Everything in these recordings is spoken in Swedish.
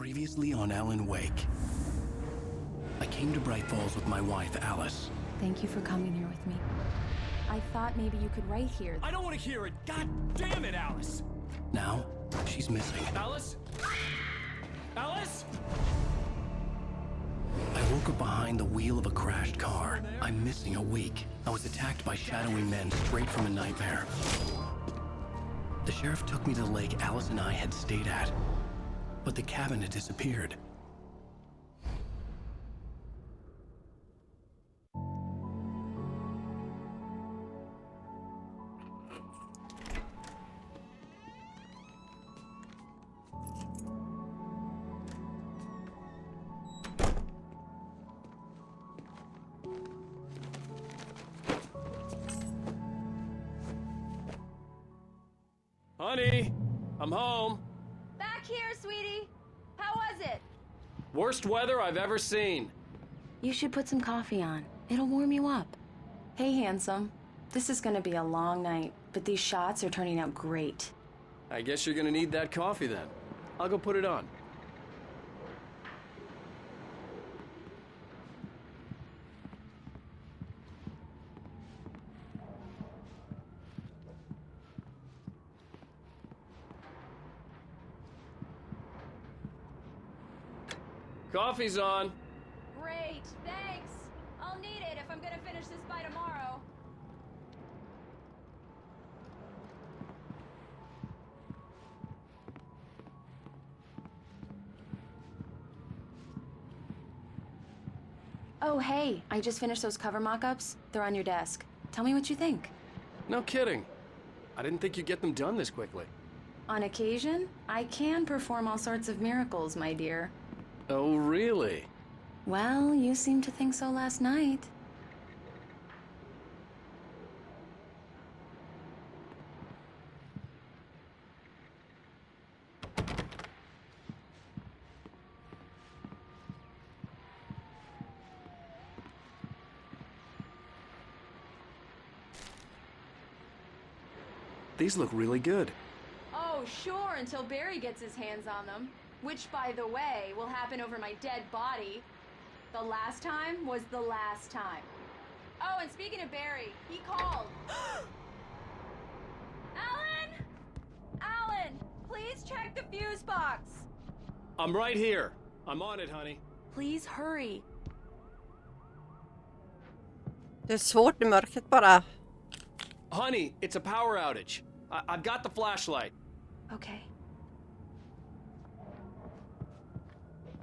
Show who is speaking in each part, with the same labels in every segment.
Speaker 1: Previously on Alan Wake. I came to Bright Falls with my wife, Alice.
Speaker 2: Thank you for coming here with me. I thought maybe you could write here.
Speaker 3: I don't want to hear it! God damn it, Alice!
Speaker 1: Now, she's missing.
Speaker 3: Alice? Alice?
Speaker 1: I woke up behind the wheel of a crashed car. I'm missing a week. I was attacked by shadowy men straight from a nightmare. The sheriff took me to the lake Alice and I had stayed at, but the cabin had disappeared.
Speaker 3: Honey, I'm home.
Speaker 2: Back here, sweetie. How was it?
Speaker 3: Worst weather I've ever seen.
Speaker 2: You should put some coffee on. It'll warm you up. Hey, handsome. This is gonna be a long night, but these shots are turning out great.
Speaker 3: I guess you're gonna need that coffee then. I'll go put it on. Coffee's on.
Speaker 2: Great, thanks. I'll need it if I'm gonna finish this by tomorrow. Oh, hey, I just finished those cover mock-ups. They're on your desk. Tell me what you think.
Speaker 3: No kidding. I didn't think you'd get them done this quickly.
Speaker 2: On occasion, I can perform all sorts of miracles, my dear.
Speaker 3: Oh, really?
Speaker 2: Well, you seemed to think so last night.
Speaker 3: These look really good.
Speaker 2: Oh, sure, until Barry gets his hands on them. Which, by the way, will happen over my dead body. The last time was the last time. Oh, and speaking of Barry, he called. Alan! Alan, please check the fuse box.
Speaker 3: I'm right here. I'm on it, honey.
Speaker 2: Please hurry.
Speaker 4: Det är svårt i mörkret bara.
Speaker 3: Honey, it's a power outage. I've got the flashlight.
Speaker 2: Okay.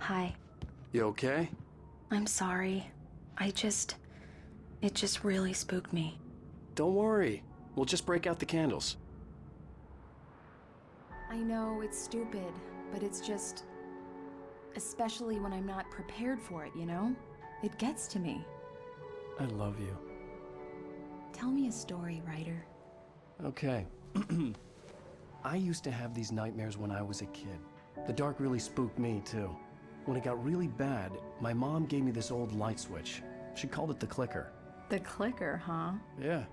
Speaker 2: Hi.
Speaker 3: You okay?
Speaker 2: I'm sorry. It just really spooked me.
Speaker 3: Don't worry. We'll just break out the candles.
Speaker 2: I know it's stupid, but it's just... Especially when I'm not prepared for it, you know? It gets to me.
Speaker 3: I love you.
Speaker 2: Tell me a story, writer.
Speaker 1: Okay. I used to have these nightmares when I was a kid. The dark really spooked me, too. When it got really bad, my mom gave me this old light switch. She called it the clicker.
Speaker 2: The clicker, huh?
Speaker 1: Yeah.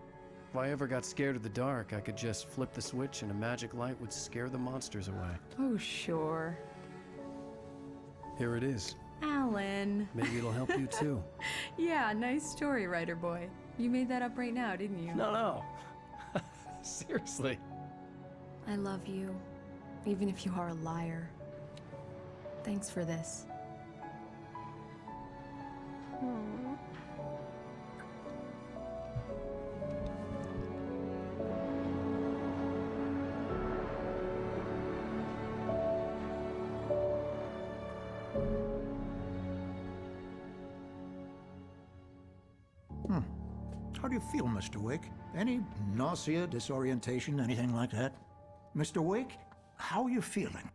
Speaker 1: If I ever got scared of the dark, I could just flip the switch and a magic light would scare the monsters away.
Speaker 2: Oh, sure.
Speaker 1: Here it is.
Speaker 2: Alan.
Speaker 1: Maybe it'll help you, too.
Speaker 2: Yeah, nice story, writer boy. You made that up right now, didn't you?
Speaker 1: No. Seriously.
Speaker 2: I love you, even if you are a liar. Thanks for this.
Speaker 5: How do you feel, Mr. Wake? Any nausea, disorientation, anything like that? Mr. Wake, how are you feeling?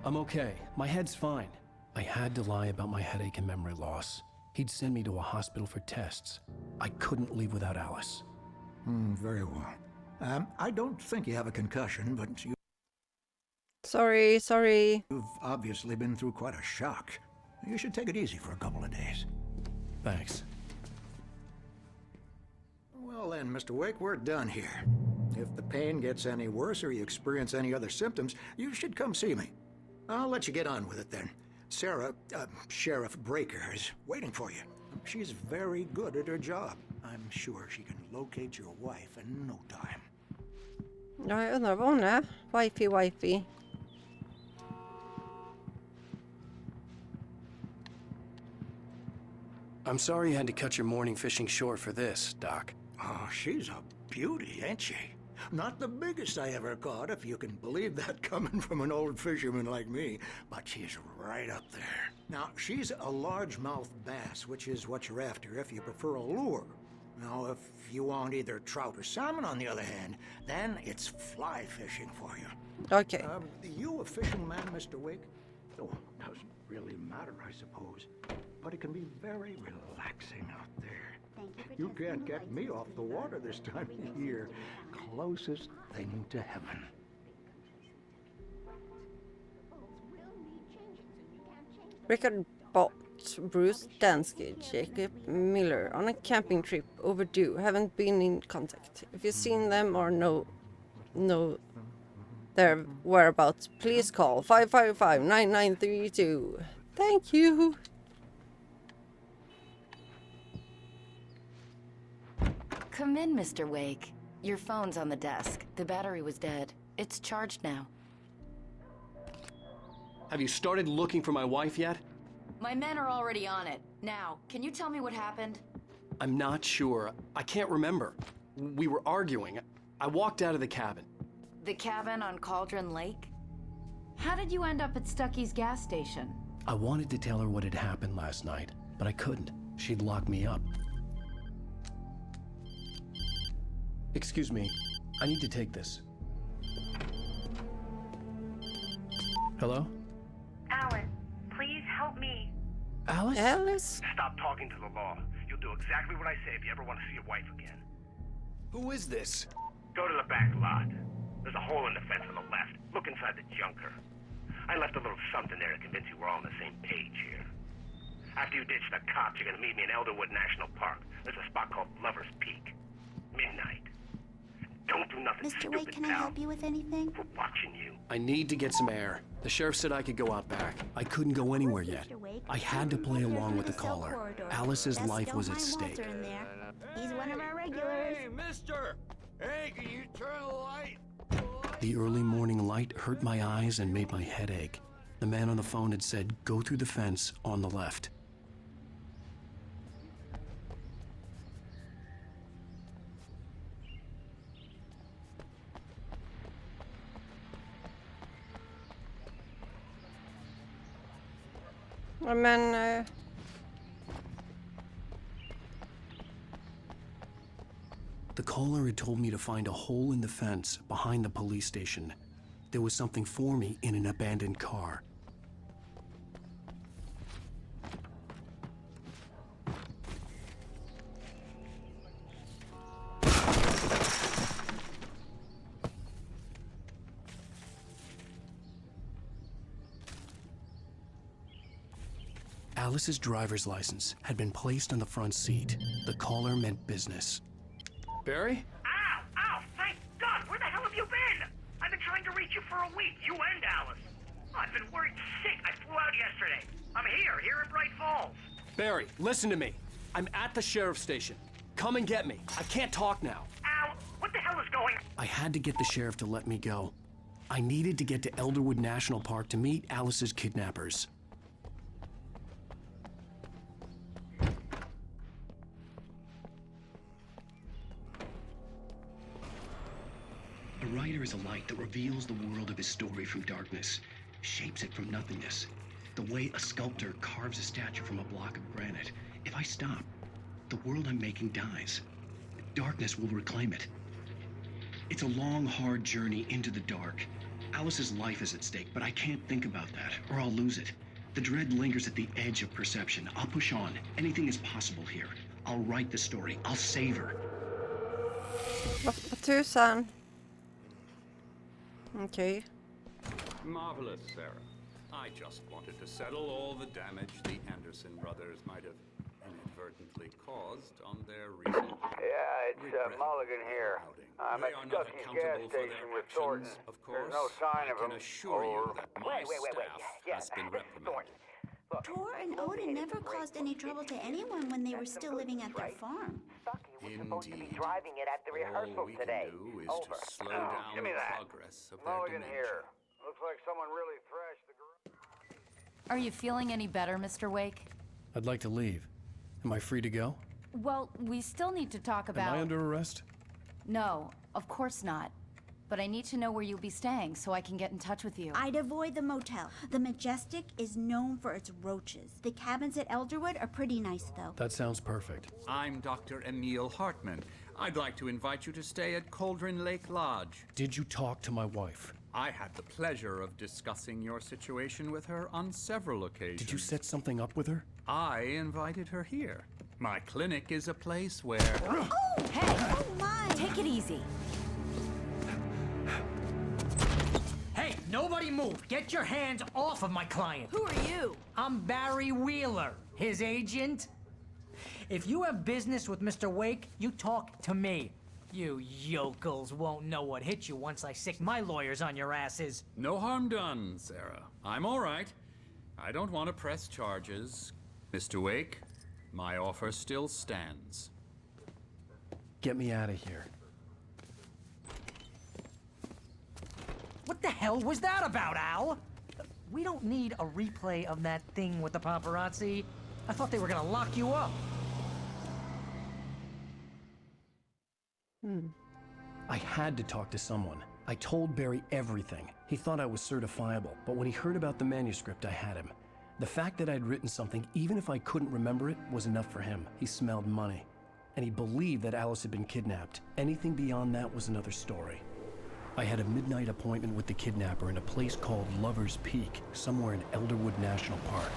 Speaker 1: I'm okay. My head's fine. I had to lie about my headache and memory loss. He'd send me to a hospital for tests. I couldn't leave without Alice.
Speaker 5: Very well. I don't think you have a concussion, but
Speaker 4: Sorry.
Speaker 5: you've obviously been through quite a shock. You should take it easy for a couple of days.
Speaker 1: Thanks.
Speaker 5: Well then, Mr. Wake, we're done here. If the pain gets any worse or you experience any other symptoms, you should come see me. I'll let you get on with it then. Sarah, Sheriff Breaker, is waiting for you. She's very good at her job. I'm sure she can locate your wife in no time.
Speaker 4: Ja, jag undrar vad hon är. Wifey.
Speaker 1: I'm sorry you had to cut your morning fishing short for this, Doc.
Speaker 5: Oh, she's a beauty, ain't she? Not the biggest I ever caught, if you can believe that coming from an old fisherman like me, but she's right up there. Now, she's a largemouth bass, which is what you're after if you prefer a lure. Now, if you want either trout or salmon, on the other hand, then it's fly fishing for you.
Speaker 4: Okay.
Speaker 5: You a fishing man, Mr. Wake? Oh, doesn't really matter, I suppose. But it can be very relaxing out there. You can't get me off the water this time of year. Closest thing to heaven.
Speaker 4: Richard bought Bruce Dansky, Jacob Miller on a camping trip overdue. Haven't been in contact. If you've seen them or know their whereabouts, please call 555-9932. Thank you.
Speaker 6: Come in, Mr. Wake. Your phone's on the desk. The battery was dead. It's charged now.
Speaker 3: Have you started looking for my wife yet?
Speaker 6: My men are already on it. Now, can you tell me what happened?
Speaker 3: I'm not sure. I can't remember. We were arguing. I walked out of the cabin.
Speaker 6: The cabin on Cauldron Lake?
Speaker 2: How did you end up at Stucky's gas station?
Speaker 1: I wanted to tell her what had happened last night, but I couldn't. She'd lock me up. Excuse me. I need to take this. Hello?
Speaker 7: Alice, please help me.
Speaker 1: Alice?
Speaker 4: Alice?
Speaker 8: Stop talking to the law. You'll do exactly what I say if you ever want to see your wife again.
Speaker 1: Who is this?
Speaker 8: Go to the back lot. There's a hole in the fence on the left. Look inside the junker. I left a little something there to convince you we're all on the same page here. After you ditch the cops, you're gonna meet me in Elderwood National Park. There's a spot called Lover's Peak. Midnight. Don't do nothing
Speaker 9: Mr.
Speaker 8: stupid,
Speaker 9: Wake, can I
Speaker 8: pal.
Speaker 9: help you with anything?
Speaker 8: We're watching you.
Speaker 3: I need to get some air. The sheriff said I could go out back.
Speaker 1: I couldn't go anywhere yet.
Speaker 9: Mr. Wake?
Speaker 1: I had to play along with the
Speaker 9: Through cell
Speaker 1: caller.
Speaker 9: corridor.
Speaker 1: Alice's
Speaker 9: Best
Speaker 1: life
Speaker 9: don't
Speaker 1: was at
Speaker 9: mind
Speaker 1: stake.
Speaker 9: Walter in there. He's one of our regulars.
Speaker 10: Hey, mister! Hey, can you turn the light?
Speaker 1: The early morning light hurt my eyes and made my head ache. The man on the phone had said, go through the fence on the left.
Speaker 4: Men...
Speaker 1: The caller had told me to find a hole in the fence behind the police station. There was something for me in an abandoned car. Alice's driver's license had been placed on the front seat. The caller meant business.
Speaker 3: Barry?
Speaker 8: Ow! Ow! Thank God! Where the hell have you been? I've been trying to reach you for a week, you and Alice. Oh, I've been worried sick. I flew out yesterday. I'm here in Bright Falls.
Speaker 3: Barry, listen to me. I'm at the sheriff's station. Come and get me. I can't talk now.
Speaker 8: Ow! What the hell is going on?
Speaker 1: I had to get the sheriff to let me go. I needed to get to Elderwood National Park to meet Alice's kidnappers. A writer is a light that reveals the world of his story from darkness, shapes it from nothingness. The way a sculptor carves a statue from a block of granite. If I stop, the world I'm making dies. Darkness will reclaim it. It's a long, hard journey into the dark. Alice's life is at stake, but I can't think about that, or I'll lose it. The dread lingers at the edge of perception. I'll push on. Anything is possible here. I'll write the story. I'll save her.
Speaker 4: Vad tusan? Okay.
Speaker 10: Marvelous, Sarah. I just wanted to settle all the damage the Anderson brothers might have inadvertently caused on their recent.
Speaker 11: Yeah, it's Mulligan here. I'm
Speaker 10: They
Speaker 11: at
Speaker 10: are not
Speaker 11: Stucky's gas
Speaker 10: accountable for
Speaker 11: station
Speaker 10: their
Speaker 11: with Thornton.
Speaker 10: actions, of
Speaker 11: There's
Speaker 10: course.
Speaker 11: no sign
Speaker 10: I
Speaker 11: of
Speaker 10: can
Speaker 11: him.
Speaker 10: assure you that my
Speaker 9: Wait.
Speaker 10: staff
Speaker 9: Yeah,
Speaker 10: has been
Speaker 9: this is
Speaker 10: reprimanded.
Speaker 9: Thornton. Tor and Odin never caused any trouble to anyone when they were still living at their farm. Stucky was supposed to be
Speaker 10: Indeed.
Speaker 9: driving it at the rehearsal
Speaker 10: All we
Speaker 9: today.
Speaker 10: can do is
Speaker 9: Over.
Speaker 10: to slow
Speaker 11: Oh,
Speaker 10: down
Speaker 11: give me
Speaker 10: the
Speaker 11: that.
Speaker 10: progress of their
Speaker 11: Mulligan
Speaker 10: dementia.
Speaker 11: here. Looks like someone really thrashed the garage.
Speaker 6: Are you feeling any better, Mr. Wake?
Speaker 3: I'd like to leave. Am I free to go?
Speaker 6: Well, we still need to talk about...
Speaker 3: Am I under arrest?
Speaker 6: No, of course not. But I need to know where you'll be staying so I can get in touch with you.
Speaker 12: I'd avoid the motel. The Majestic is known for its roaches. The cabins at Elderwood are pretty nice, though.
Speaker 3: That sounds perfect.
Speaker 10: I'm Dr. Emil Hartman. I'd like to invite you to stay at Cauldron Lake Lodge.
Speaker 3: Did you talk to my wife?
Speaker 10: I had the pleasure of discussing your situation with her on several occasions.
Speaker 3: Did you set something up with her?
Speaker 10: I invited her here. My clinic is a place where...
Speaker 12: Oh!
Speaker 6: Hey!
Speaker 12: Oh, my!
Speaker 6: Take it easy.
Speaker 13: Hey, nobody move! Get your hands off of my client!
Speaker 6: Who are you?
Speaker 13: I'm Barry Wheeler, his agent. If you have business with Mr. Wake, you talk to me. You yokels won't know what hit you once I sick my lawyers on your asses.
Speaker 10: No harm done, Sarah. I'm all right. I don't want to press charges. Mr. Wake, my offer still stands.
Speaker 3: Get me out of here.
Speaker 13: What the hell was that about, Al? We don't need a replay of that thing with the paparazzi. I thought they were gonna lock you up.
Speaker 3: I had to talk to someone. I told Barry everything. He thought I was certifiable, but when he heard about the manuscript, I had him. The fact that I'd written something, even if I couldn't remember it, was enough for him. He smelled money. And he believed that Alice had been kidnapped. Anything beyond that was another story. I had a midnight appointment with the kidnapper in a place called Lover's Peak, somewhere in Elderwood National Park.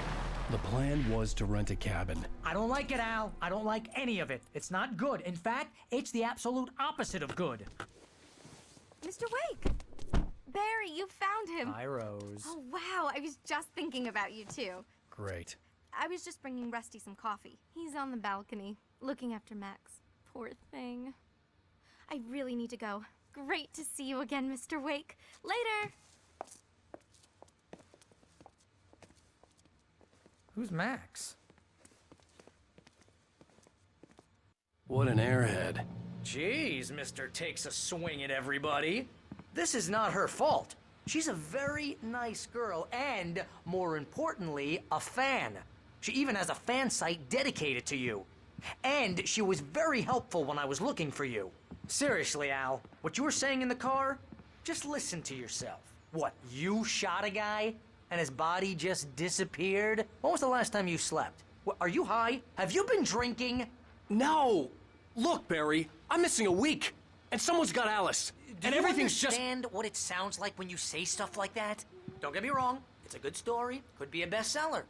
Speaker 3: The plan was to rent a cabin.
Speaker 13: I don't like it, Al. I don't like any of it. It's not good. In fact, it's the absolute opposite of good.
Speaker 14: Mr. Wake! Barry, you found him!
Speaker 13: Hi, Rose.
Speaker 14: Oh, wow. I was just thinking about you, too.
Speaker 3: Great.
Speaker 14: I was just bringing Rusty some coffee. He's on the balcony, looking after Max. Poor thing. I really need to go. Great to see you again, Mr. Wake. Later!
Speaker 13: Who's Max?
Speaker 3: What an airhead.
Speaker 13: Jeez, Mr. Takes a swing at everybody. This is not her fault. She's a very nice girl and, more importantly, a fan. She even has a fan site dedicated to you. And she was very helpful when I was looking for you. Seriously, Al, what you were saying in the car, just listen to yourself. What, you shot a guy and his body just disappeared? When was the last time you slept? What, are you high? Have you been drinking?
Speaker 3: No! Look, Barry, I'm missing a week. And someone's got Alice.
Speaker 13: Do
Speaker 3: and
Speaker 13: you
Speaker 3: everything's
Speaker 13: understand what it sounds like when you say stuff like that? Don't get me wrong, it's a good story, could be a bestseller.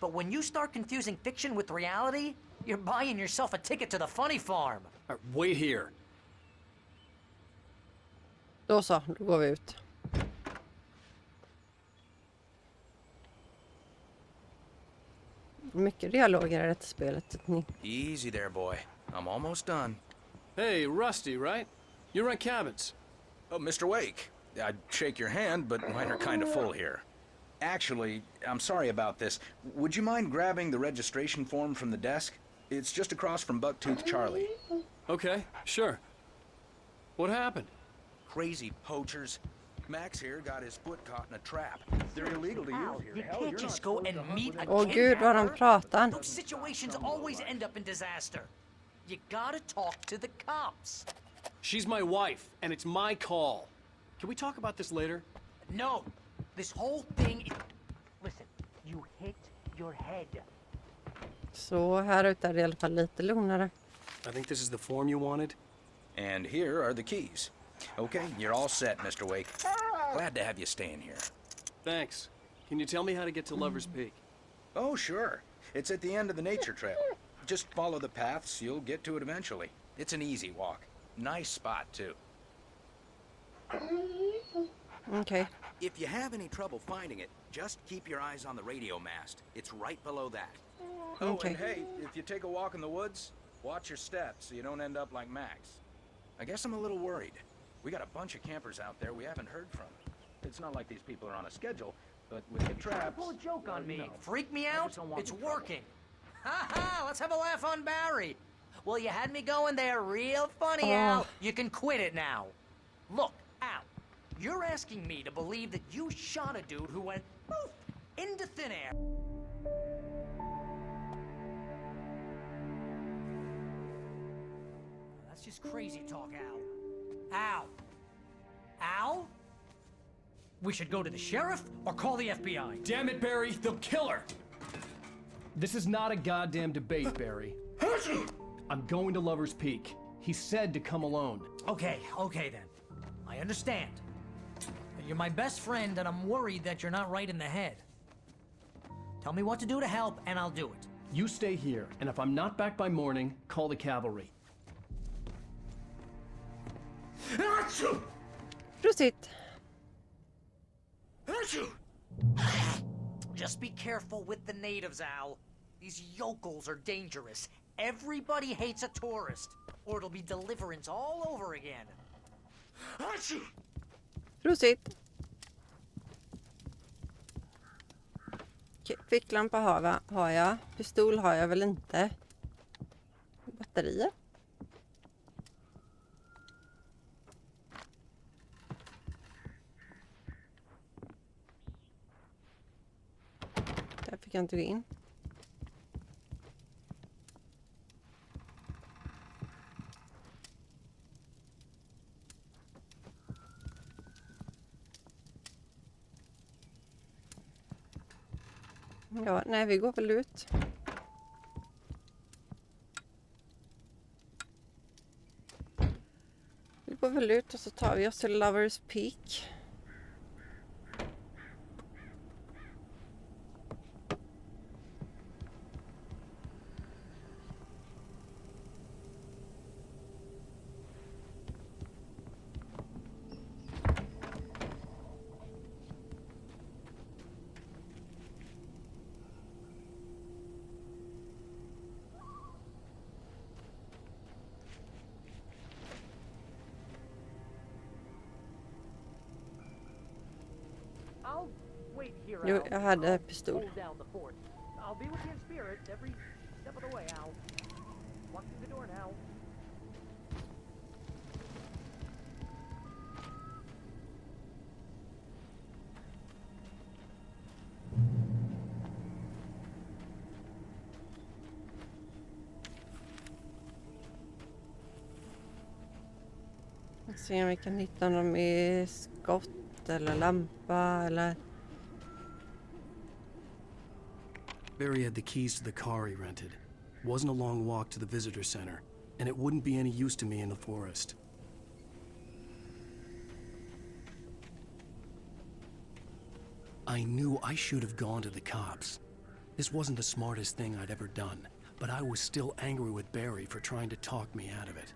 Speaker 13: But when you start confusing fiction with reality, you're buying yourself a ticket to the funny farm.
Speaker 3: Wait here.
Speaker 4: Då så, då går vi ut. Mycket dialoger i detta spelet.
Speaker 15: Easy there, boy. I'm almost done.
Speaker 3: Hey, Rusty, right? You rent cabins.
Speaker 15: Oh, Mr. Wake. I'd shake your hand, but mine are kind of full here. Actually, I'm sorry about this. Would you mind grabbing the registration form from the desk? It's just across from Bucktooth Charlie.
Speaker 3: Okay, sure. What happened?
Speaker 15: Crazy poachers. Max here got his foot caught in a trap. They're illegal to use here.
Speaker 13: You can't just go and meet a
Speaker 4: Åh gud vad de pratar.
Speaker 13: Those situations always end up in disaster. You gotta talk to the cops.
Speaker 3: She's my wife, and it's my call. Can we talk about this later?
Speaker 13: No. This whole thing is... Listen, you hit your head.
Speaker 4: Så här ute är det i alla fall lite lugnare.
Speaker 3: I think this is the form you wanted.
Speaker 15: And here are the keys. Okay, you're all set, Mr. Wake. Glad to have you staying here.
Speaker 3: Thanks. Can you tell me how to get to Lover's Peak?
Speaker 15: Oh, sure. It's at the end of the nature trail. Just follow the paths, you'll get to it eventually. It's an easy walk. Nice spot, too.
Speaker 4: Okay.
Speaker 15: If you have any trouble finding it, just keep your eyes on the radio mast. It's right below that. Oh,
Speaker 4: Okay.
Speaker 15: and hey, if you take a walk in the woods, watch your steps so you don't end up like Max. I guess I'm a little worried. We got a bunch of campers out there we haven't heard from. It's not like these people are on a schedule, but with the traps...
Speaker 13: Pull a joke on me.
Speaker 15: No.
Speaker 13: Freak me out? It's working. Ha ha! Let's have a laugh on Barry. Well, you had me going there real funny, Al. You can quit it now. Look, Al, you're asking me to believe that you shot a dude who went poof into thin air. That's just crazy talk, Al. Al. Al? We should go to the sheriff or call the FBI.
Speaker 3: Damn it, Barry, they'll kill her! This is not a goddamn debate, Barry. I'm going to Lover's Peak. He said to come alone.
Speaker 13: Okay then. I understand. You're my best friend and I'm worried that you're not right in the head. Tell me what to do to help and I'll do it.
Speaker 3: You stay here, and if I'm not back by morning, call the cavalry.
Speaker 4: Prosit.
Speaker 13: Just be careful with the natives, Al. These yokels are dangerous. Everybody hates a tourist, or it'll be deliverance all over again.
Speaker 4: Prosit. Okej, ficklampa har jag. Pistol har jag väl inte. Batterier. Där fick jag inte gå in. Ja, nej, vi går väl ut. Vi går väl ut och så tar vi oss till Lover's Peak.
Speaker 13: I'll wait here,
Speaker 4: Jo,
Speaker 13: Al.
Speaker 4: jag hade pistol.
Speaker 13: Hold down the fort. I'll be with you in spirit every step of the way, Al. Walk through the door now.
Speaker 4: Se om vi kan hitta någon med skott eller lampa eller...
Speaker 3: Barry had the keys to the car he rented. Wasn't a long walk to the visitor center, and it wouldn't be any use to me in the forest. I knew I should have gone to the cops. This wasn't the smartest thing I'd ever done, but I was still angry with Barry for trying to talk me out of it.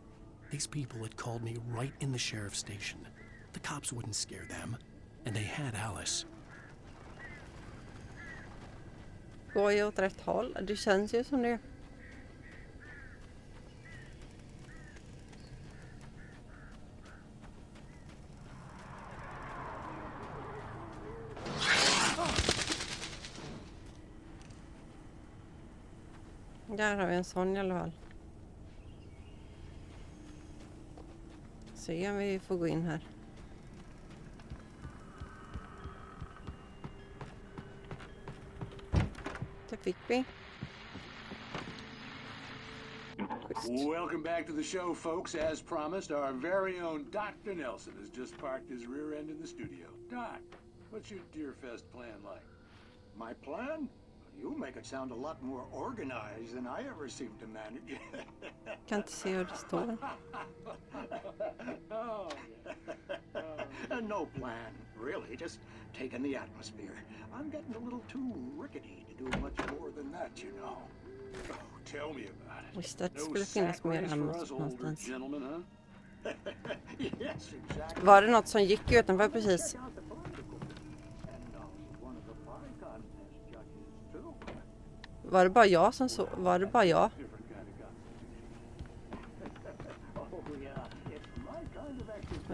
Speaker 3: These people had called me right in the sheriff's station. The cops wouldn't scare them, and they had Alice.
Speaker 4: Går jag åt rätt håll? Det känns ju som det. Där har vi en sån i alla fall. Se om vi får gå in här. Det fick vi.
Speaker 16: Welcome back to the show, folks. As promised, our very own Dr. Nelson has just parked his rear end in the studio. Doc, what's your Deerfest plan like?
Speaker 5: My plan? You make it sound a lot more organized than I ever seem to manage.
Speaker 4: Kan inte se hur det står.
Speaker 5: No plan, really. Just taking the atmosphere. I'm getting a little too rickety to do much more than that, you know.
Speaker 16: Oh, tell me about it.
Speaker 4: Visst att det skulle finnas mer än någonstans.
Speaker 16: Gentlemen, huh?
Speaker 5: Yes, exactly.
Speaker 4: Var det något som gick utanför precis? Var det bara jag som så? Var det bara jag?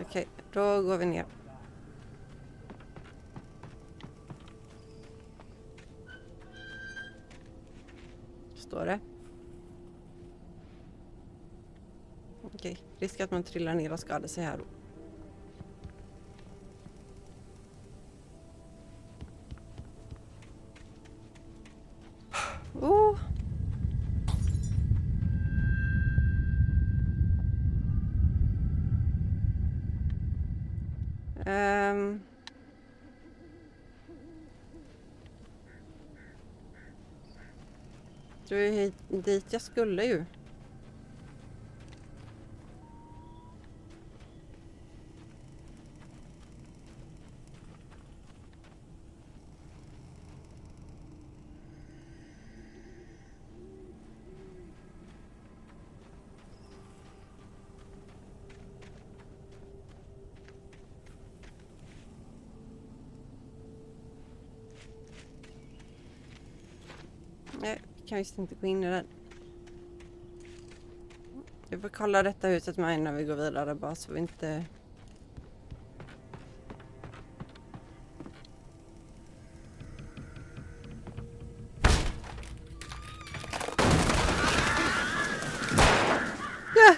Speaker 4: Okej, då går vi ner. Står det? Okej, risk att man trillar ner och skadar sig här. Oh. Det är dit jag skulle ju. Nej, vi kan visst inte gå in i den. Vi får kolla detta huset med innan vi går vidare bara så vi inte... Ja!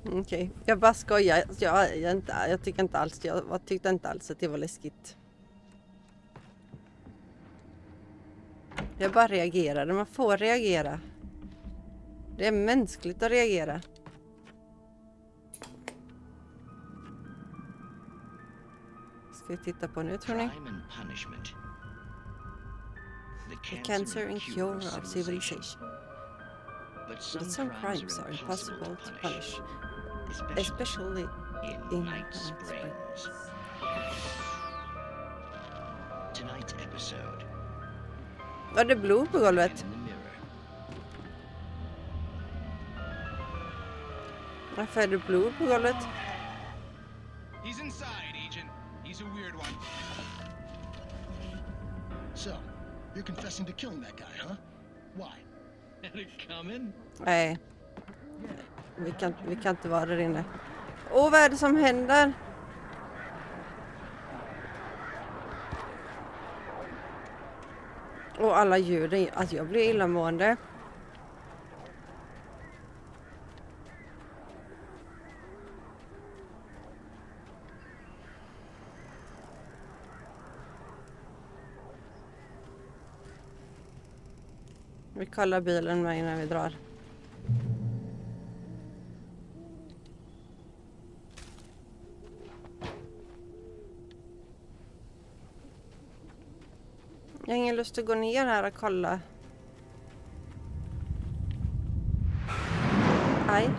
Speaker 4: Okej, jag bara skojar. Jag tycker inte alls, jag tyckte inte alls att det var läskigt. Jag bara reagerade. Man får reagera. Det är mänskligt att reagera. Ska vi titta på nu, tror ni? The cancer and cure of civilization. But some crimes are impossible to punish. Especially in Night Springs. Tonight's episode. Var det blod på golvet? Varför är det blod på golvet?
Speaker 17: He's inside, Agent. He's a weird one. So, you're confessing to killing that guy, huh? Why? Had it coming?
Speaker 4: Nej. Vi kan inte vara där inne. Åh, vad är det som händer? Och alla ljuden, att jag blir illamående. Vi kollar bilen med innan vi drar. Jag har ingen lust att gå ner här och kolla. Aj.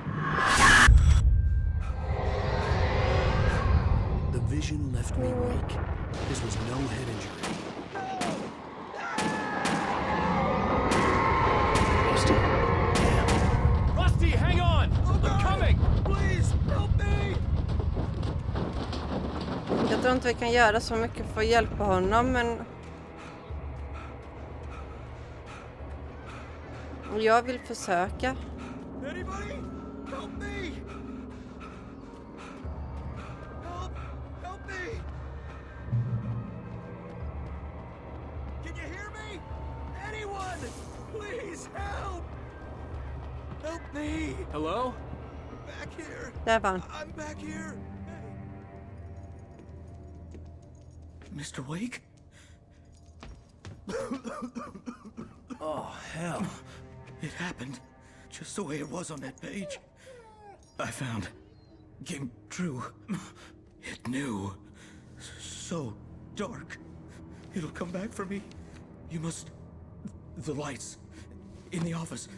Speaker 3: The vision left me weak. This was no head injury. Rusty. Damn.
Speaker 17: Rusty, hang on! I'm coming! Please, help me!
Speaker 4: Jag tror inte vi kan göra så mycket för att hjälpa honom, men... Jag vill försöka.
Speaker 17: Anybody? Help me! Help me! Can you hear me? Anyone? Please help! Help me!
Speaker 10: Hello?
Speaker 17: Back here.
Speaker 4: Där var han.
Speaker 17: I'm back here.
Speaker 5: Mr. Wake?
Speaker 3: Oh, hell.
Speaker 5: It happened just the way it was on that page. I found came true. It knew. So dark. It'll come back for me. You must... The lights in the office.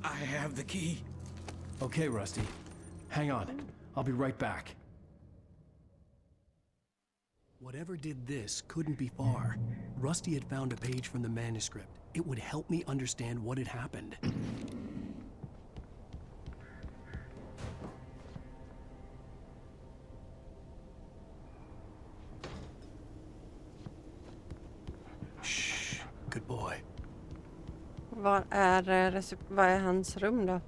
Speaker 5: I have the key.
Speaker 3: Okay, Rusty. Hang on. I'll be right back. Whatever did this couldn't be far. Rusty had found a page from the manuscript. It would help me understand what had happened.
Speaker 4: Vad är hans rum då?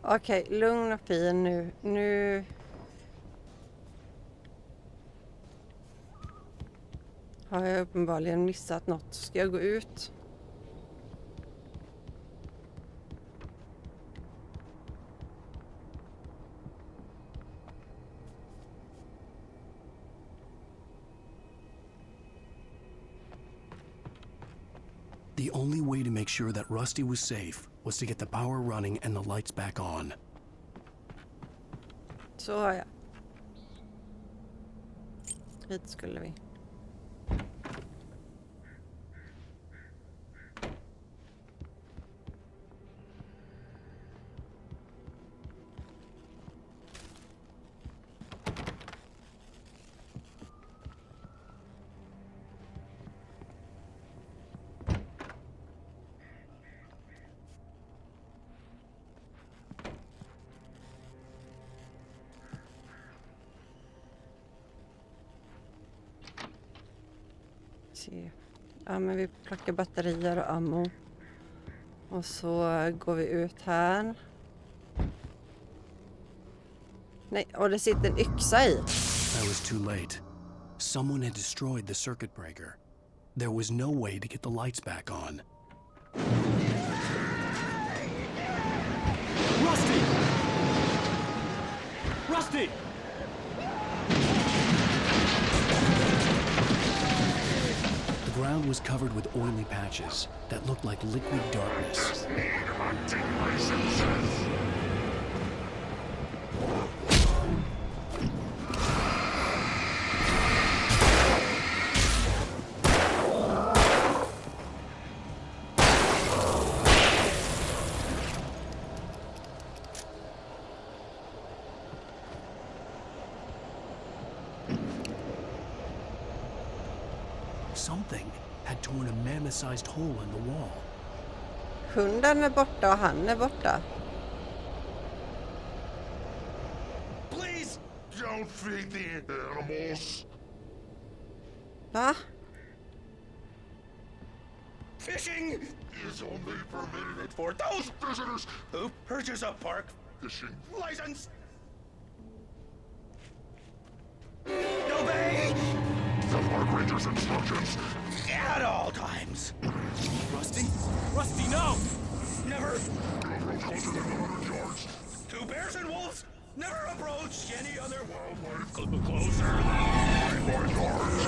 Speaker 4: Okej, lugn och fin nu. Nu har jag uppenbarligen missat något. Ska jag gå ut?
Speaker 3: The only way to make sure that Rusty was safe was to get the power running and the lights back on.
Speaker 4: Så har jag. Hit skulle vi. Ja, men vi plockar batterier och ammo. Och så går vi ut här. Nej, och det sitter en yxa i.
Speaker 3: I was too late. Someone had destroyed the circuit breaker. There was no way to get the lights back on.
Speaker 1: Rusty! Rusty!
Speaker 3: The ground was covered with oily patches that looked like liquid darkness. Something had torn a mammoth-sized hole in the wall.
Speaker 4: Hunden är borta och han är borta.
Speaker 18: Please don't feed the animals.
Speaker 4: Va?
Speaker 18: Fishing is only permitted for those visitors who purchase a park fishing license. Obey the park ranger's instructions at all times.
Speaker 1: Rusty? Rusty, no!
Speaker 18: Never closer than 100 yards. Two bears and wolves never approach any other wildlife closer than 25 yards.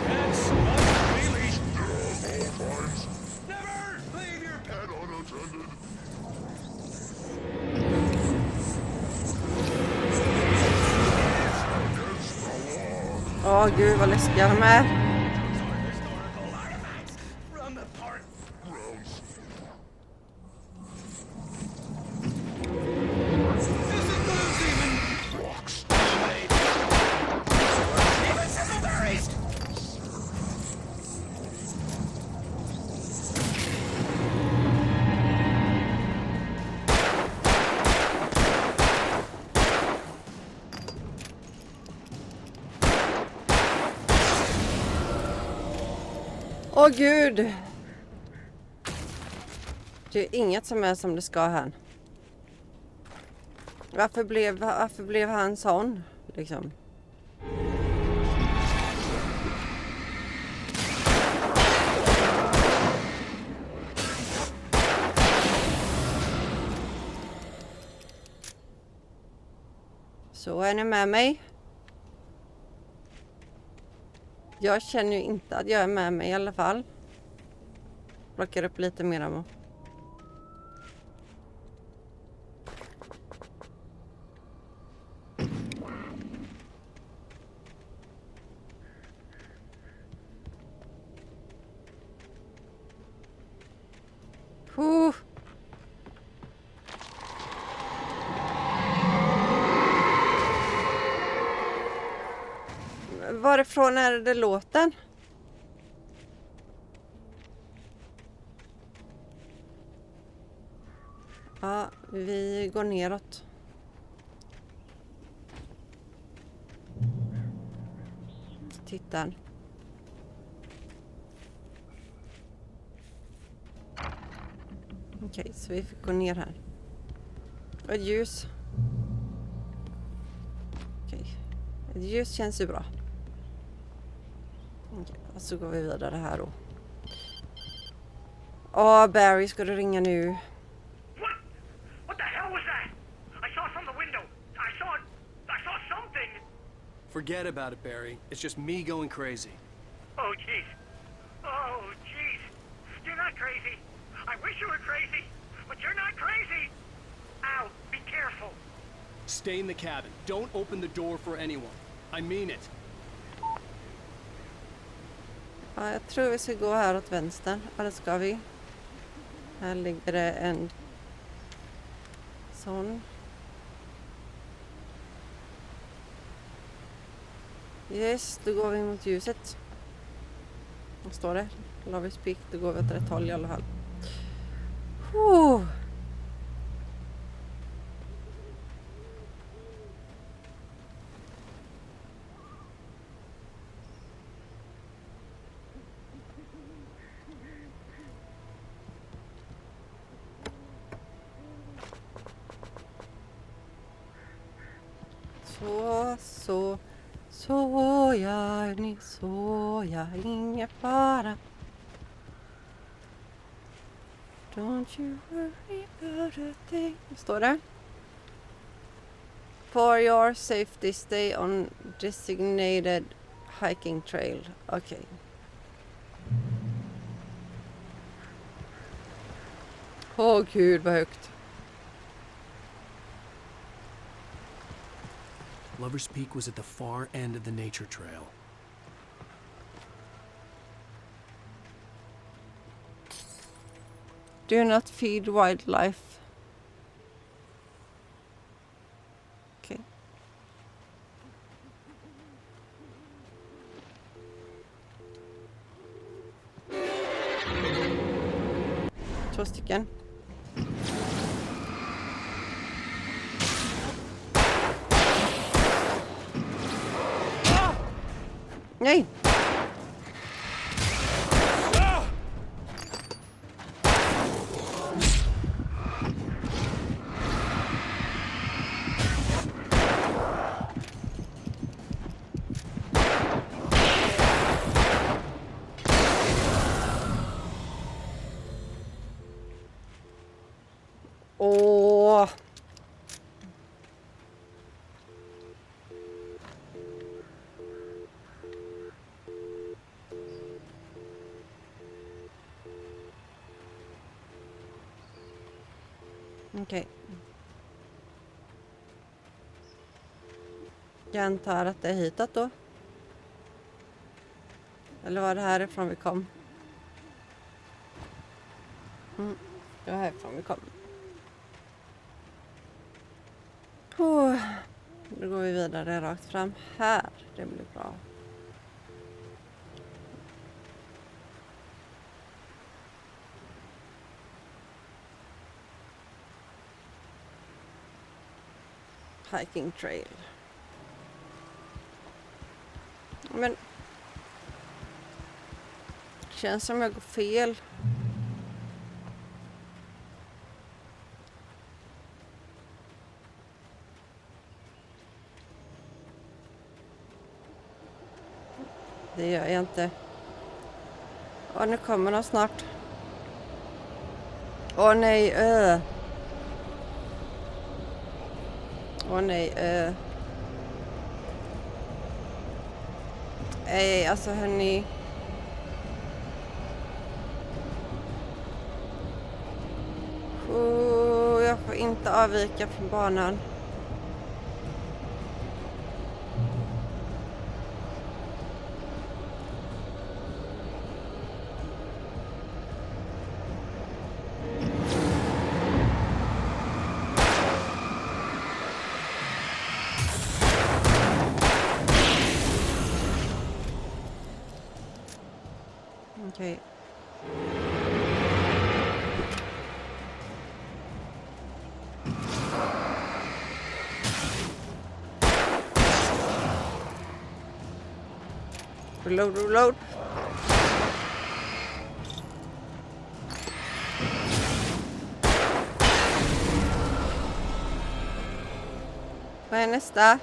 Speaker 18: Pets must be leashed at all times. Never leave your pet unattended.
Speaker 4: Åh gud vad läskiga de är. Åh gud. Det är inget som är som det ska här. Varför blev han sån liksom? Så är ni med mig? Jag känner ju inte att jag är med mig i alla fall. Plockar upp lite mer ammo. varifrån är det låten? Ja, vi går neråt. Titta. Okej, så vi fick gå ner här. Och ett ljus. Okej. Ett ljus känns ju bra. Okej, och så går vi vidare här då. Åh, Barry, ska du ringa nu?
Speaker 8: What the hell was that? I saw from the window. I saw something.
Speaker 3: Forget about it, Barry. It's just me going crazy.
Speaker 8: Oh, jeez. Oh, jeez. You're not crazy. I wish you were crazy, but you're not crazy. Ow, be careful.
Speaker 3: Stay in the cabin. Don't open the door for anyone. I mean it.
Speaker 4: Ja, jag tror vi ska gå här åt vänster. Ja, det ska vi. Här ligger det en sån. Yes, då går vi mot ljuset. Vad står det? Love is peak. Då går vi åt rätt håll i alla fall. Så gör ni, så gör ingen fara. Don't you worry about a thing. Står det? For your safety, stay on designated hiking trail. Okej. Åh gud vad högt.
Speaker 3: Lover's Peak was at the far end of the nature trail.
Speaker 4: Do not feed wildlife. Okej. Två stycken. Nej! Åh! Okej. Jag antar att det är hitåt då. Eller var det härifrån vi kom? Det var härifrån vi kom. Då går vi vidare rakt fram här. Det blir bra. Hiking trail. Men känns som jag går fel. Det gör jag inte. Åh, nu kommer de snart. Åh nej, Åh nej, nej, alltså hörni. Jag får inte avvika från banan. Okej. Reload. Vad är nästa?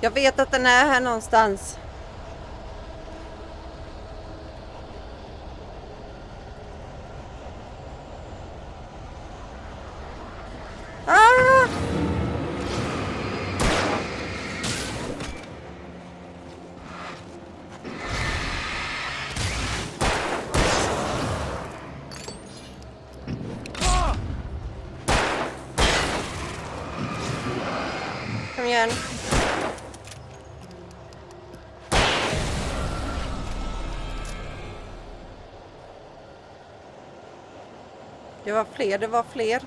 Speaker 4: Jag vet att den är här någonstans. Ah! Kom igen. Det var fler.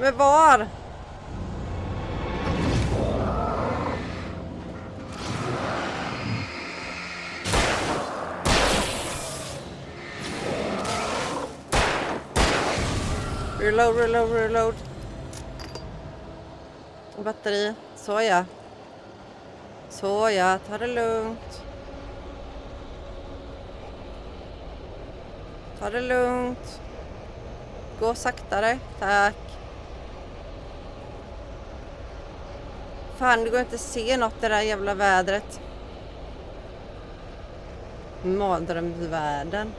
Speaker 4: Men var? Reload. Batteri. Så ja, ta det lugnt. Gå saktare, tack. Fan, det går inte att se något i det där jävla vädret. Mardrömsvärlden.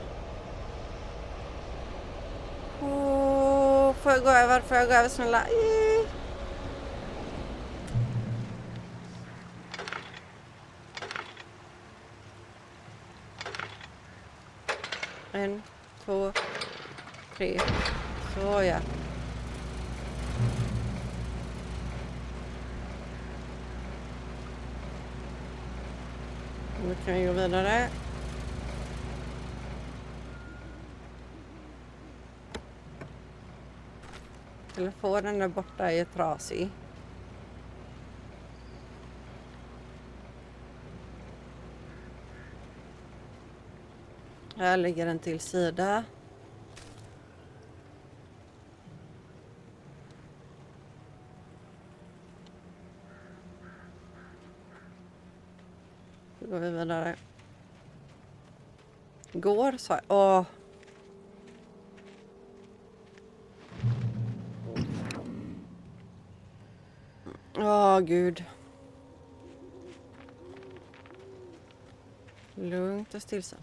Speaker 4: Får jag gå över snälla? En, två, tre. Så ja. Nu kan vi gå vidare. Telefonen är borta, är trasig. Här ligger en till sida. Då går vi vidare. Går så. Åh, gud. Lugnt och stillsamt.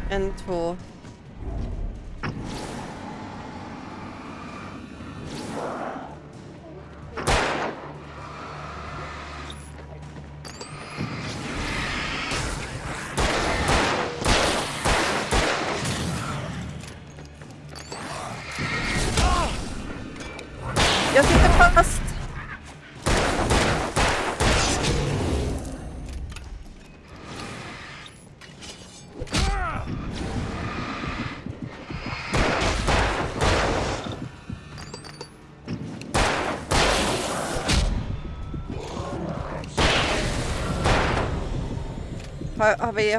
Speaker 4: En, två. Jag sitter fast.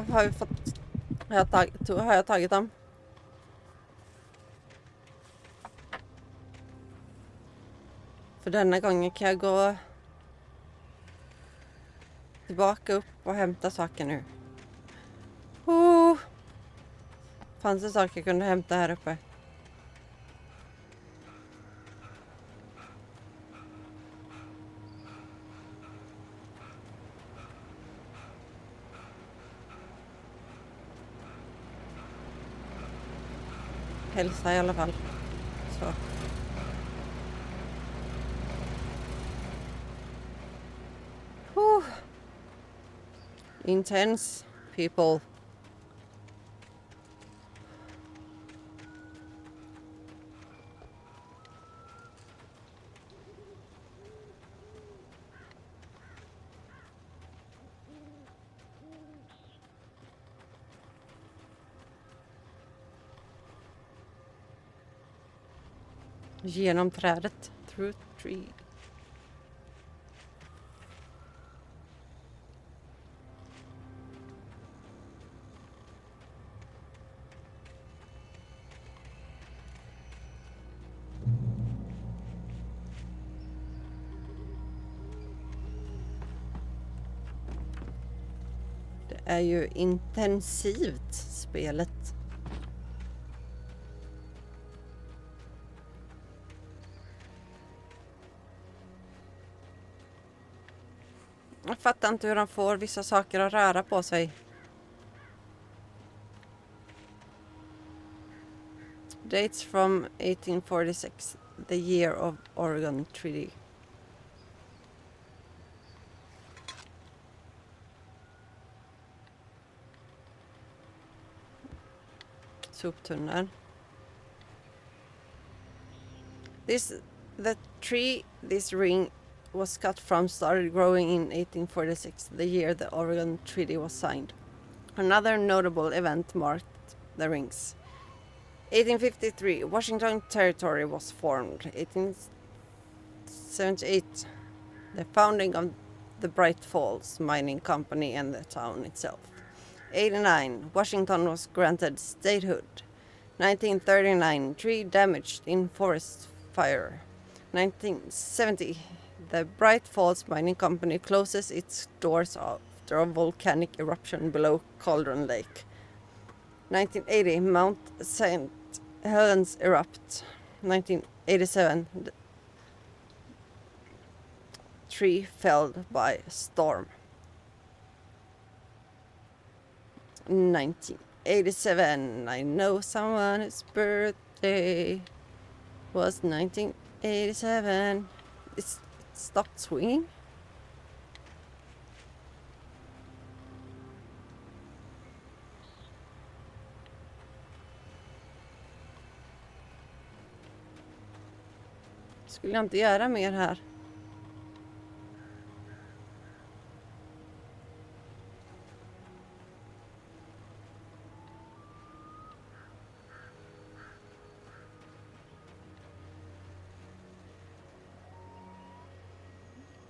Speaker 4: Har vi fått... Har jag tagit dem? För denna gången kan jag gå tillbaka upp och hämta saker nu. Fanns det saker jag kunde hämta här uppe? Hälsa i alla fall. Så. Intense people. Genom trädet. Through tree. Det är ju intensivt spelet. Jag fattar inte hur han får vissa saker att röra på sig. Dates from 1846, the year of Oregon Treaty. Soptunnor. The tree, this ring was cut from, started growing in 1846, the year the Oregon Treaty was signed. Another notable event marked the rings. 1853, Washington Territory was formed. 1878, the founding of the Bright Falls Mining Company and the town itself. 89, Washington was granted statehood. 1939, tree damaged in forest fire. 1970, the Bright Falls Mining Company closes its doors after a volcanic eruption below Cauldron Lake. 1980, Mount St. Helens erupt. 1987, the tree felled by a storm. 1987, I know someone whose birthday was 1987. It stopped swinging. Skulle jag inte göra mer här?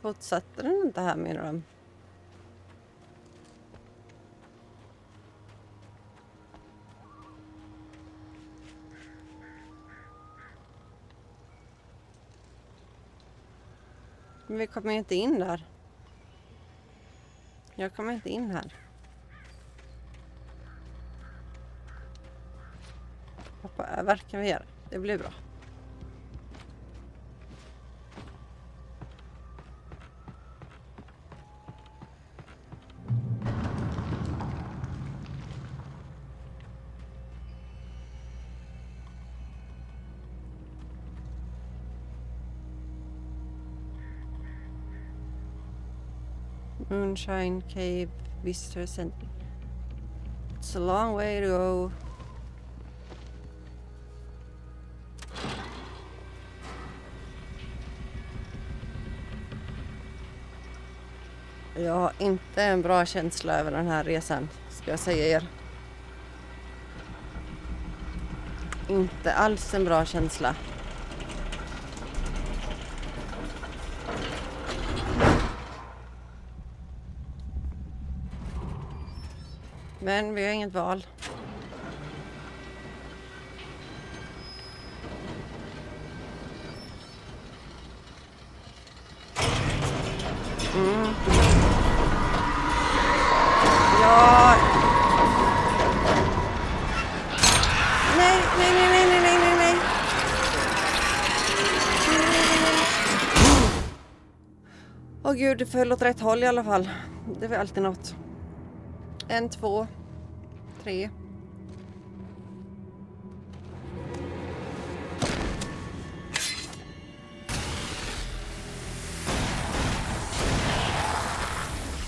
Speaker 4: Fortsätter den inte här med dem? Men vi kommer inte in där. Jag kommer inte in här. Hoppa över kan vi göra. Det blir bra. Moonshine Cave Visitor Center. It's a long way to go. Jag har inte en bra känsla över den här resan, ska jag säga er. Inte alls en bra känsla. Men vi har inget val. Ja. Nej. Åh gud, det föll åt rätt håll i alla fall. Det var alltid något. 1, 2, 3.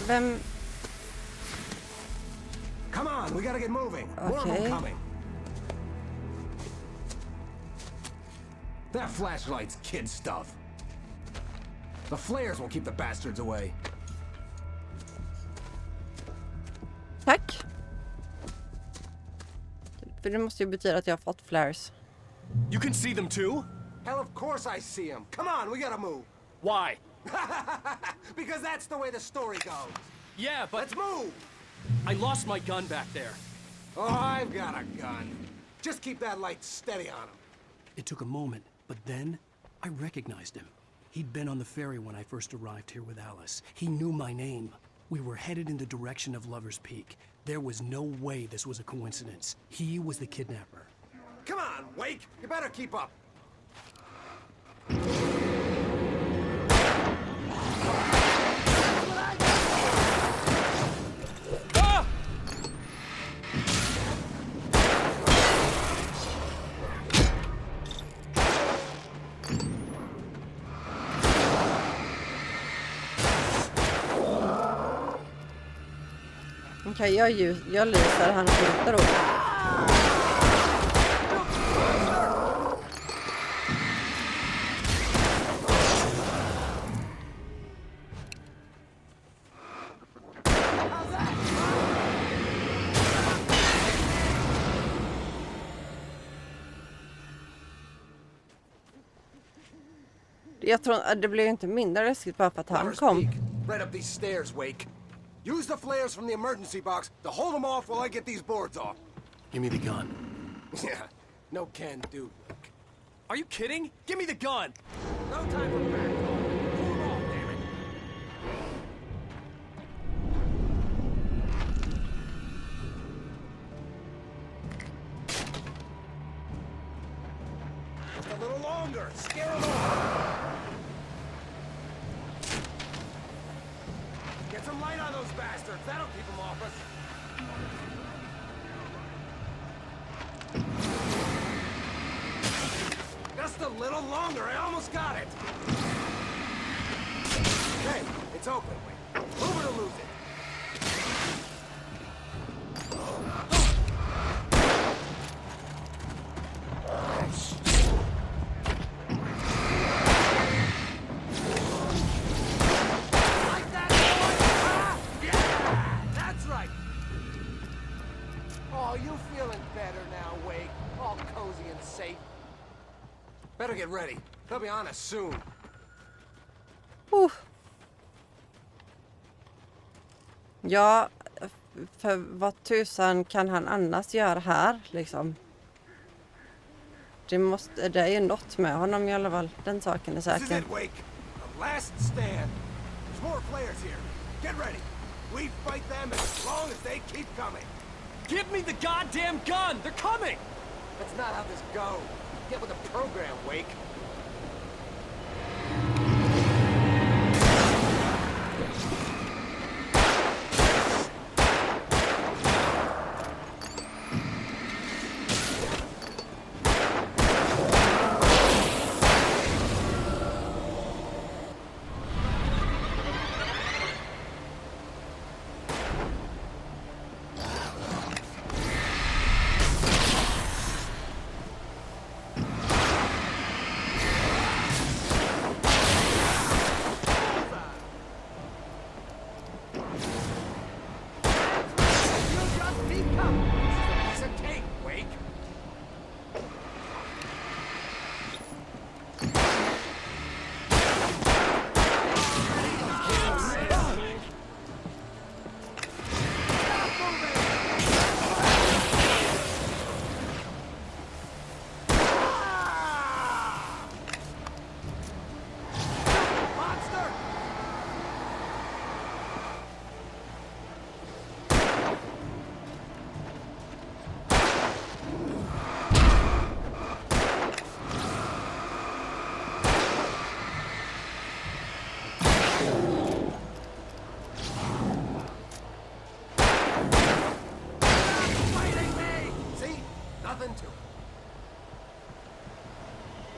Speaker 4: Vem
Speaker 19: Come on, we gotta get moving. More of them coming. That flashlight's kid stuff. The flares won't keep the bastards away.
Speaker 4: Tack. För det måste ju betyda att jag har fått flares.
Speaker 19: You can see them too? Hell, of course I see them. Come on, we gotta move. Why? Because that's the way the story goes. Yeah, but... Let's move! I lost my gun back there. Oh, I've got a gun. Just keep that light steady on him.
Speaker 3: It took a moment, but then I recognized him. He'd been on the ferry when I first arrived here with Alice. He knew my name. We were headed in the direction of Lover's Peak. There was no way this was a coincidence. He was the kidnapper.
Speaker 19: Come on, Wake! You better keep up.
Speaker 4: Okej, jag lyser, han skjuter då. Jag tror det blev inte mindre läskigt bara för att han kom.
Speaker 19: Right up these stairs, Wake. Use the flares from the emergency box to hold them off while I get these boards off.
Speaker 3: Give me the gun.
Speaker 19: Yeah, no can do. Are you kidding? Give me the gun! No time for back talk. Pull them off, damn it. Just a little longer. Scare them off. Get some light on those bastards. That'll keep them off us. Just a little longer. I almost got it. Okay, it's open. Move it or lose it. Better get ready. They'll be on us soon.
Speaker 4: Ja, för vad tusan kan han annars göra här liksom? Det är ju något med honom i alla fall. Den saken är säker.
Speaker 19: This is it, Wake. The last stand. There's more players here. Get ready. We fight them as long as they keep coming. Give me the goddamn gun! They're coming! That's not how this goes. Get with the program, Wake.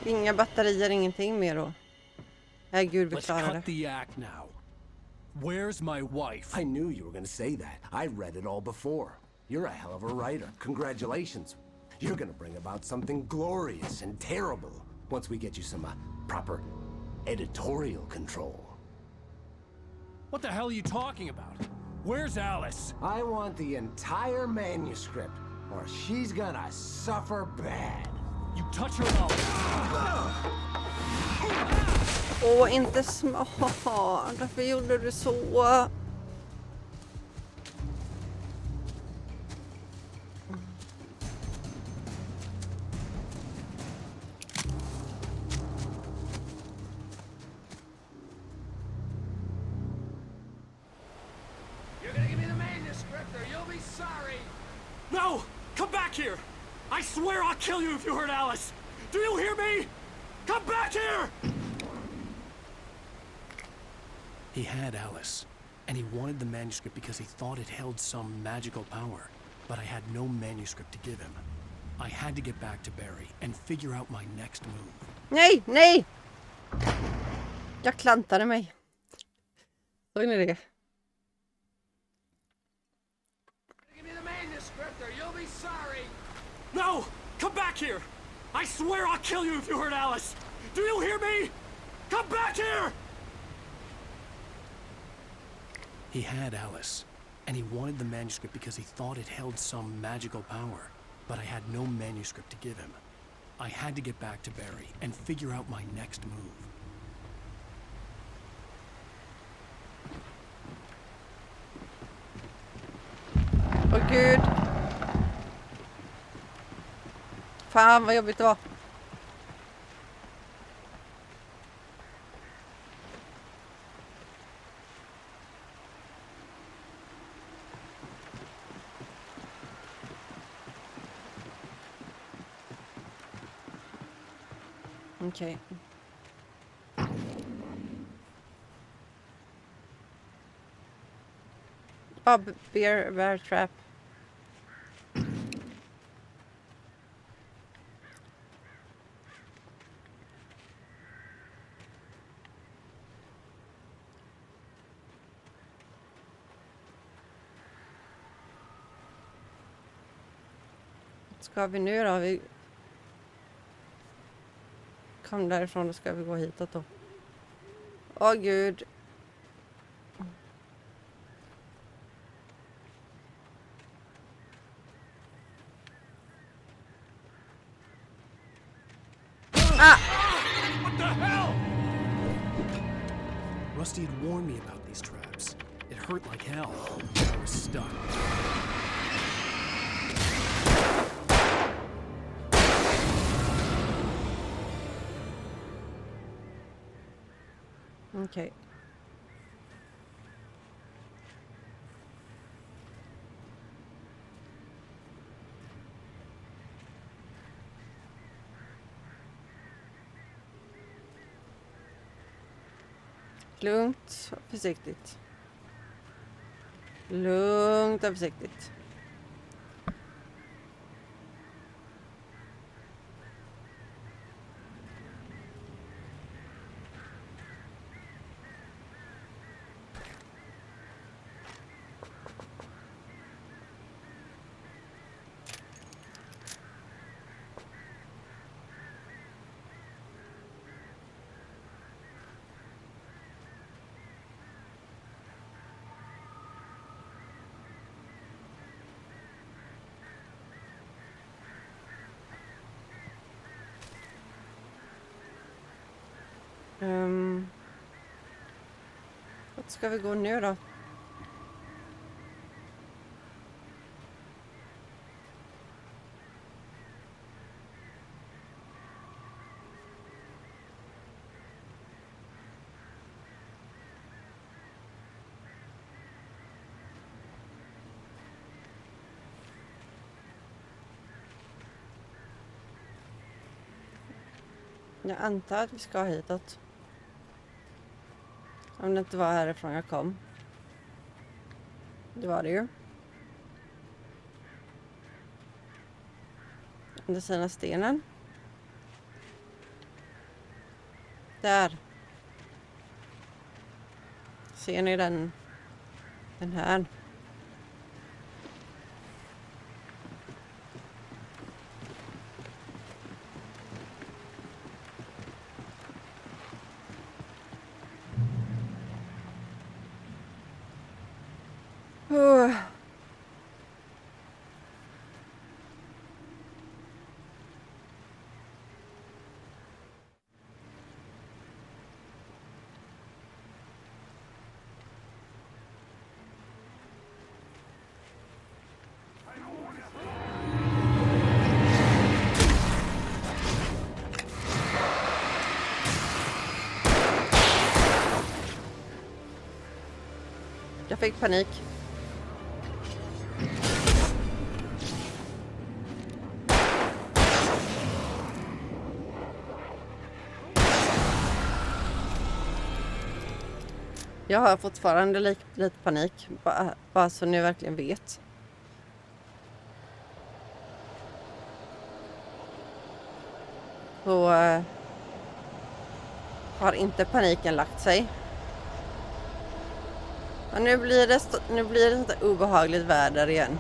Speaker 4: Inga batterier, ingenting mer då. Nej, gud, vi klarar det.
Speaker 3: Let's cut the act now. Where's my wife?
Speaker 19: I knew you were going to say that. I read it all before. You're a hell of a writer. Congratulations. You're gonna bring about something glorious and terrible once we get you some proper editorial control.
Speaker 17: What the hell are you talking about? Where's Alice?
Speaker 19: I want the entire manuscript, or she's gonna suffer bad.
Speaker 17: You touch her mouth.
Speaker 4: Åh, inte smart. Varför gjorde du så?
Speaker 18: You're gonna give me the manuscript or you'll be sorry.
Speaker 17: No! Come back here! I swear I'll kill you if you hurt Alice! Do you hear me? Come back here!
Speaker 3: He had Alice, and he wanted the manuscript because he thought it held some magical power. But I had no manuscript to give him. I had to get back to Barry and figure out my next move.
Speaker 4: Nej, nej! Jag klantade mig. Såg ni det?
Speaker 18: Give me the manuscript or you'll be sorry.
Speaker 17: No! Come back here! I swear I'll kill you if you hurt Alice! Do you hear me? Come back here!
Speaker 3: He had Alice, and he wanted the manuscript because he thought it held some magical power. But I had no manuscript to give him. I had to get back to Barry and figure out my next move.
Speaker 4: Åh gud. Fan vad jobbigt det var. Okej. Bear trap. Ska vi nu då? Vi kom därifrån, då ska vi gå hitåt då. Åh gud.
Speaker 17: What the hell?
Speaker 3: Rusty had warned me about these traps. It hurt like hell. I was stuck.
Speaker 4: Okej. Lugnt och försiktigt. Lugnt och försiktigt. Vart ska vi gå nu då? Jag antar att vi ska hitåt. Om det inte var härifrån jag kom. Det var det ju. Under sidan stenen. Där. Ser ni den här? Jag fick panik. Jag har fortfarande lite panik. Bara så ni verkligen vet. Så har inte paniken lagt sig. Och nu blir det sånt obehagligt väder igen.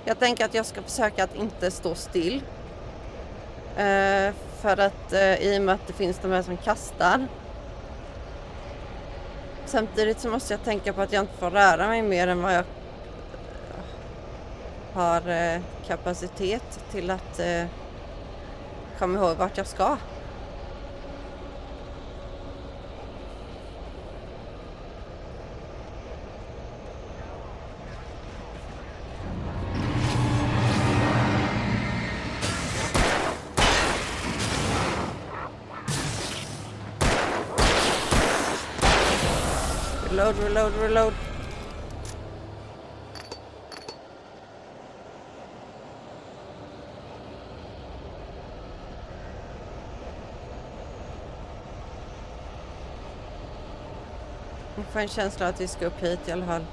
Speaker 4: Jag tänker att jag ska försöka att inte stå still. För att i och med att det finns de här som kastar. Samtidigt så måste jag tänka på att jag inte får röra mig mer än vad jag har kapacitet till att komma ihåg vart jag ska. Reload. Jag får en känsla att vi ska upp hit i alla fall.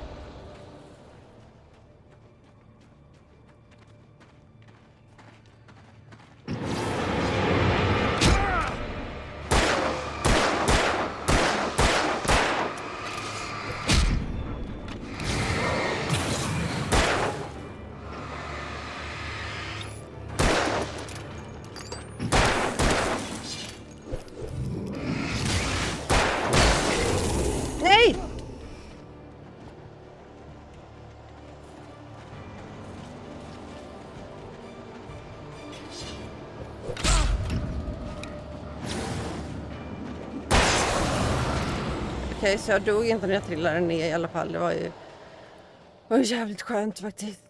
Speaker 4: Nej! Okej, så jag dog inte när jag trillade ner i alla fall. Det var ju jävligt skönt faktiskt.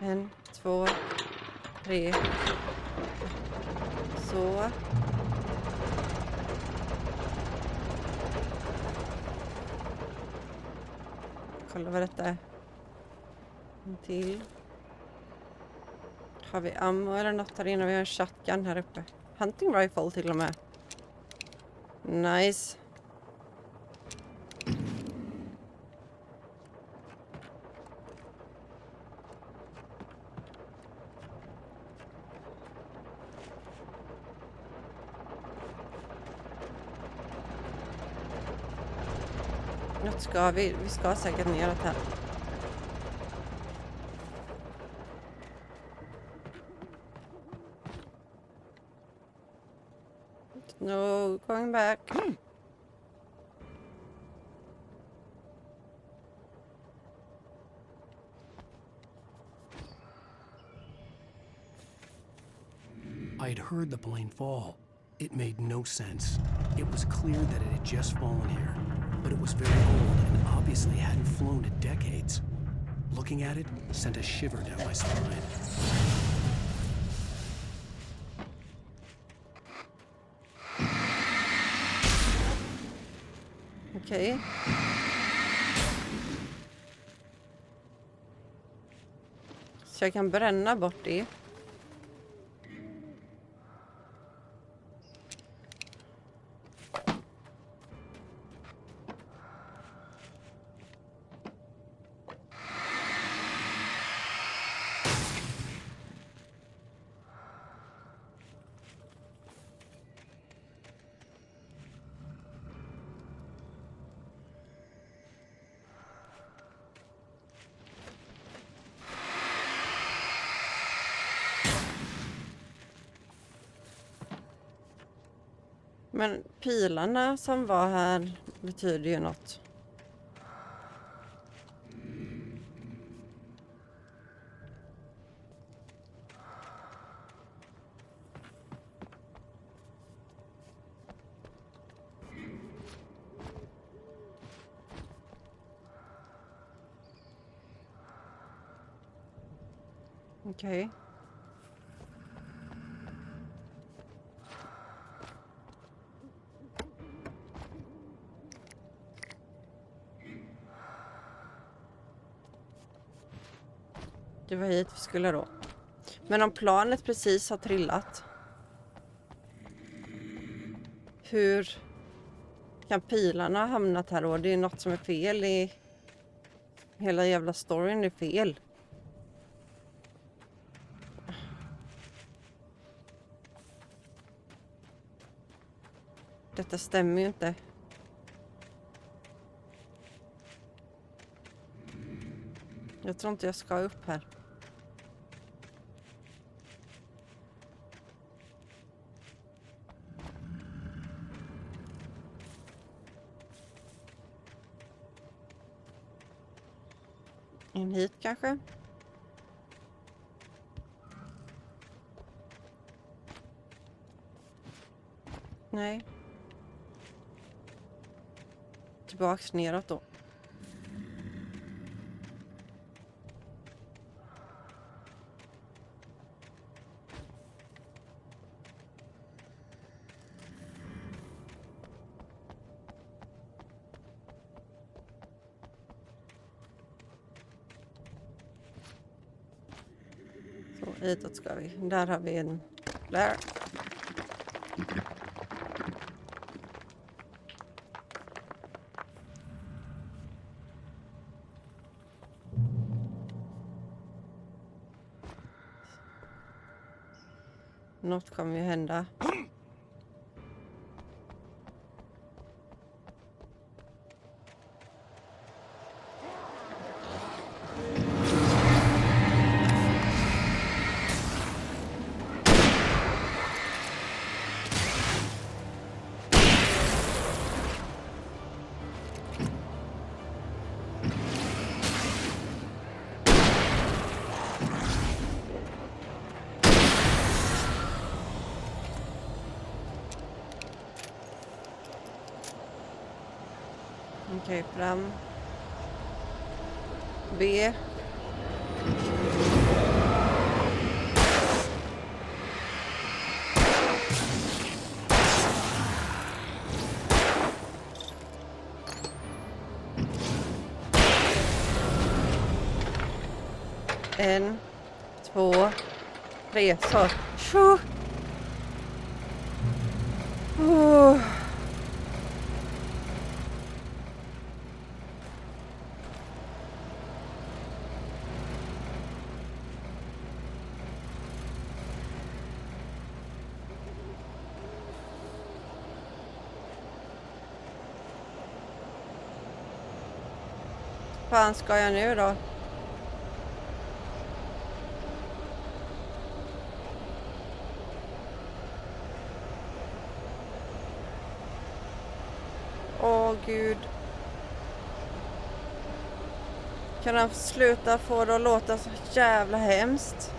Speaker 4: En, två, tre. Så. Kolla vad detta är. En till. Har vi ammo eller något här inne? Vi har en shotgun här uppe. Hunting rifle till och med. Nice. Något ska vi ska säkert neråt här. No, going back.
Speaker 3: I'd heard the plane fall. It made no sense. It was clear that it had just fallen here, but it was very old and obviously hadn't flown in decades. Looking at it sent a shiver down my spine.
Speaker 4: Okej. Så jag kan bränna bort det. Men pilarna som var här betyder ju något. Okej. Det var hit vi skulle då. Men om planet precis har trillat. Hur kan pilarna ha hamnat här då? Det är något som är fel i hela jävla storyn är fel. Detta stämmer ju inte. Jag tror inte jag ska upp här. In hit kanske? Nej. Tillbaks neråt då. Så hitåt ska vi. Där har vi en där. Något kommer ju hända. Okej, fram. B. En, två, tre, så. Tjo! Vad fan ska jag nu då? Åh gud. Kan han sluta få det att låta så jävla hemskt?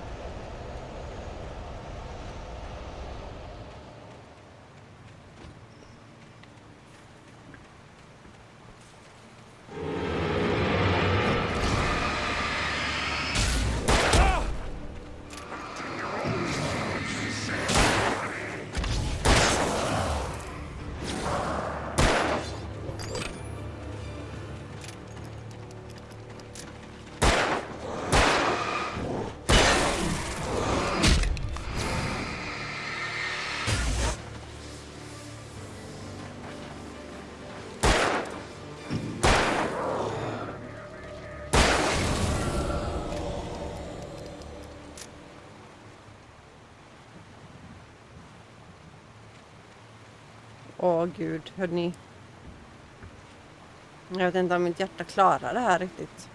Speaker 4: Åh gud, hörni. Jag vet inte om mitt hjärta klarar det här riktigt.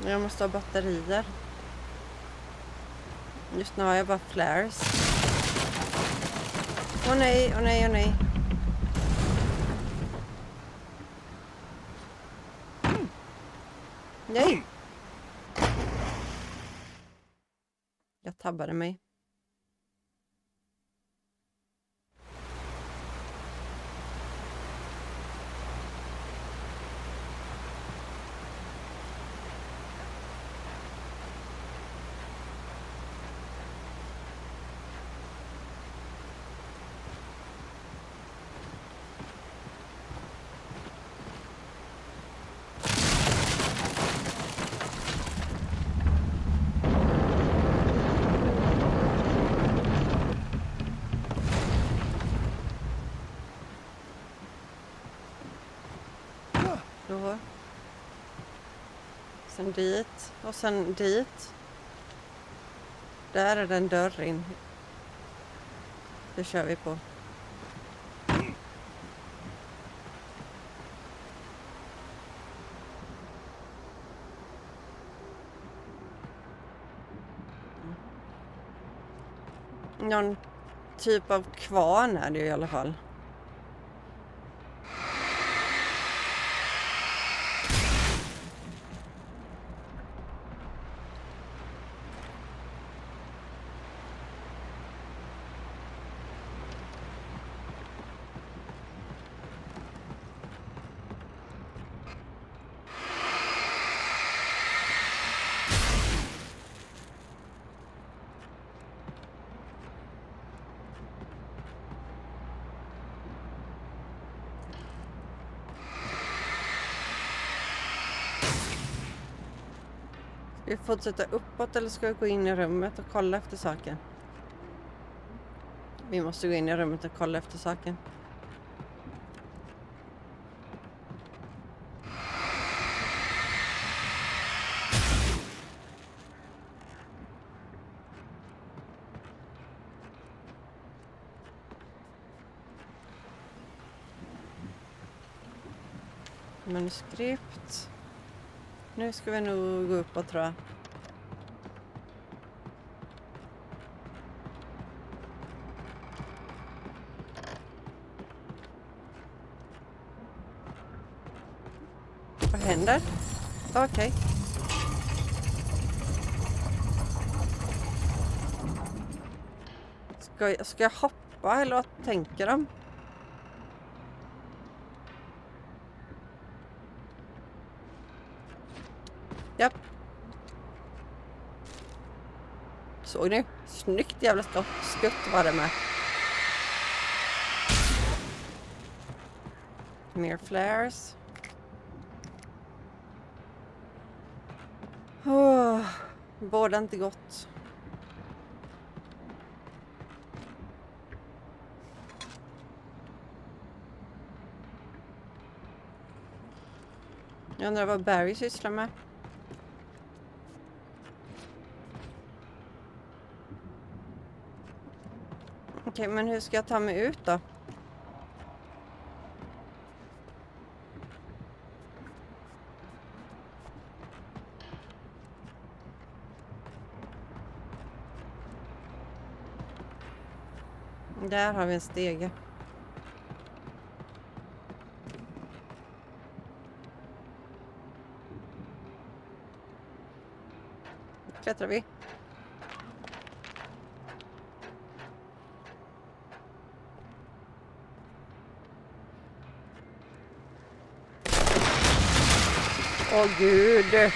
Speaker 4: Jag måste ha batterier. Just nu har jag bara flares. Åh nej, åh nej, åh nej. Nej! Jag tabbade mig. Så. Sen dit. Och sen dit. Där är den dörr in. Det kör vi på. Någon typ av kvarn är det ju i alla fall. Ska vi fortsätta uppåt eller ska vi gå in i rummet och kolla efter saken? Vi måste gå in i rummet och kolla efter saken. Manuskript. Nu ska vi nog gå uppåt, tror jag. Vad händer? Okej. Ska jag hoppa eller vad tänker de? Japp. Såg ni? Snyggt jävla skutt var det med. Mer flares. Båda inte gott. Jag undrar vad Barry sysslar med. Okej, men hur ska jag ta mig ut då? Där har vi en stege. Klättrar vi. Åh gud.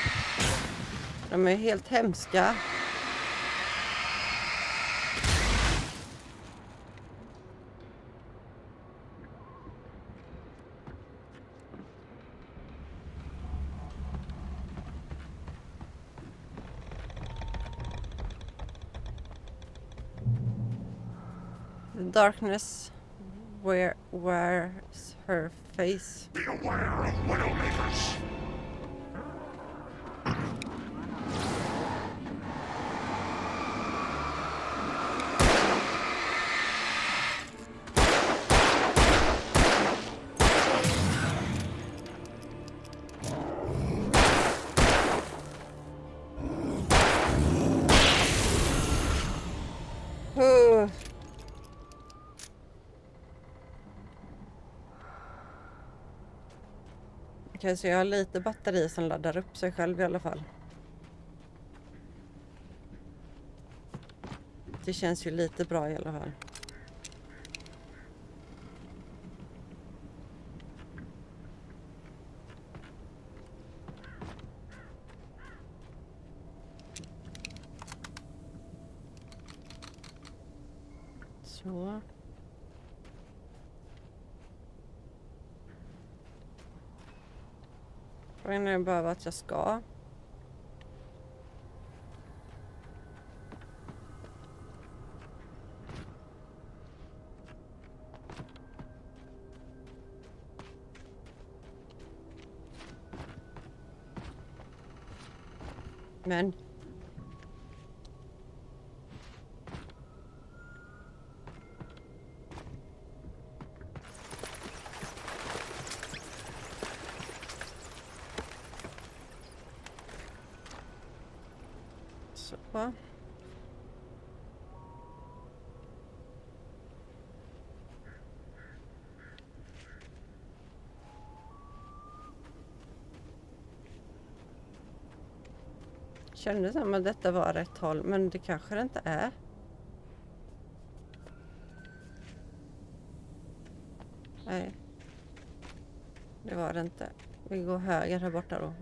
Speaker 4: De är helt hemska. The darkness wears her face.
Speaker 18: Be aware of Widowmakers.
Speaker 4: Okej, så jag har lite batteri som laddar upp sig själv i alla fall. Det känns ju lite bra i alla fall. Så. Frågan är bara vart jag ska. Men så. Kändes som att detta var rätt håll, men det kanske det inte är. Nej. Det var det inte. Vi går höger här borta då.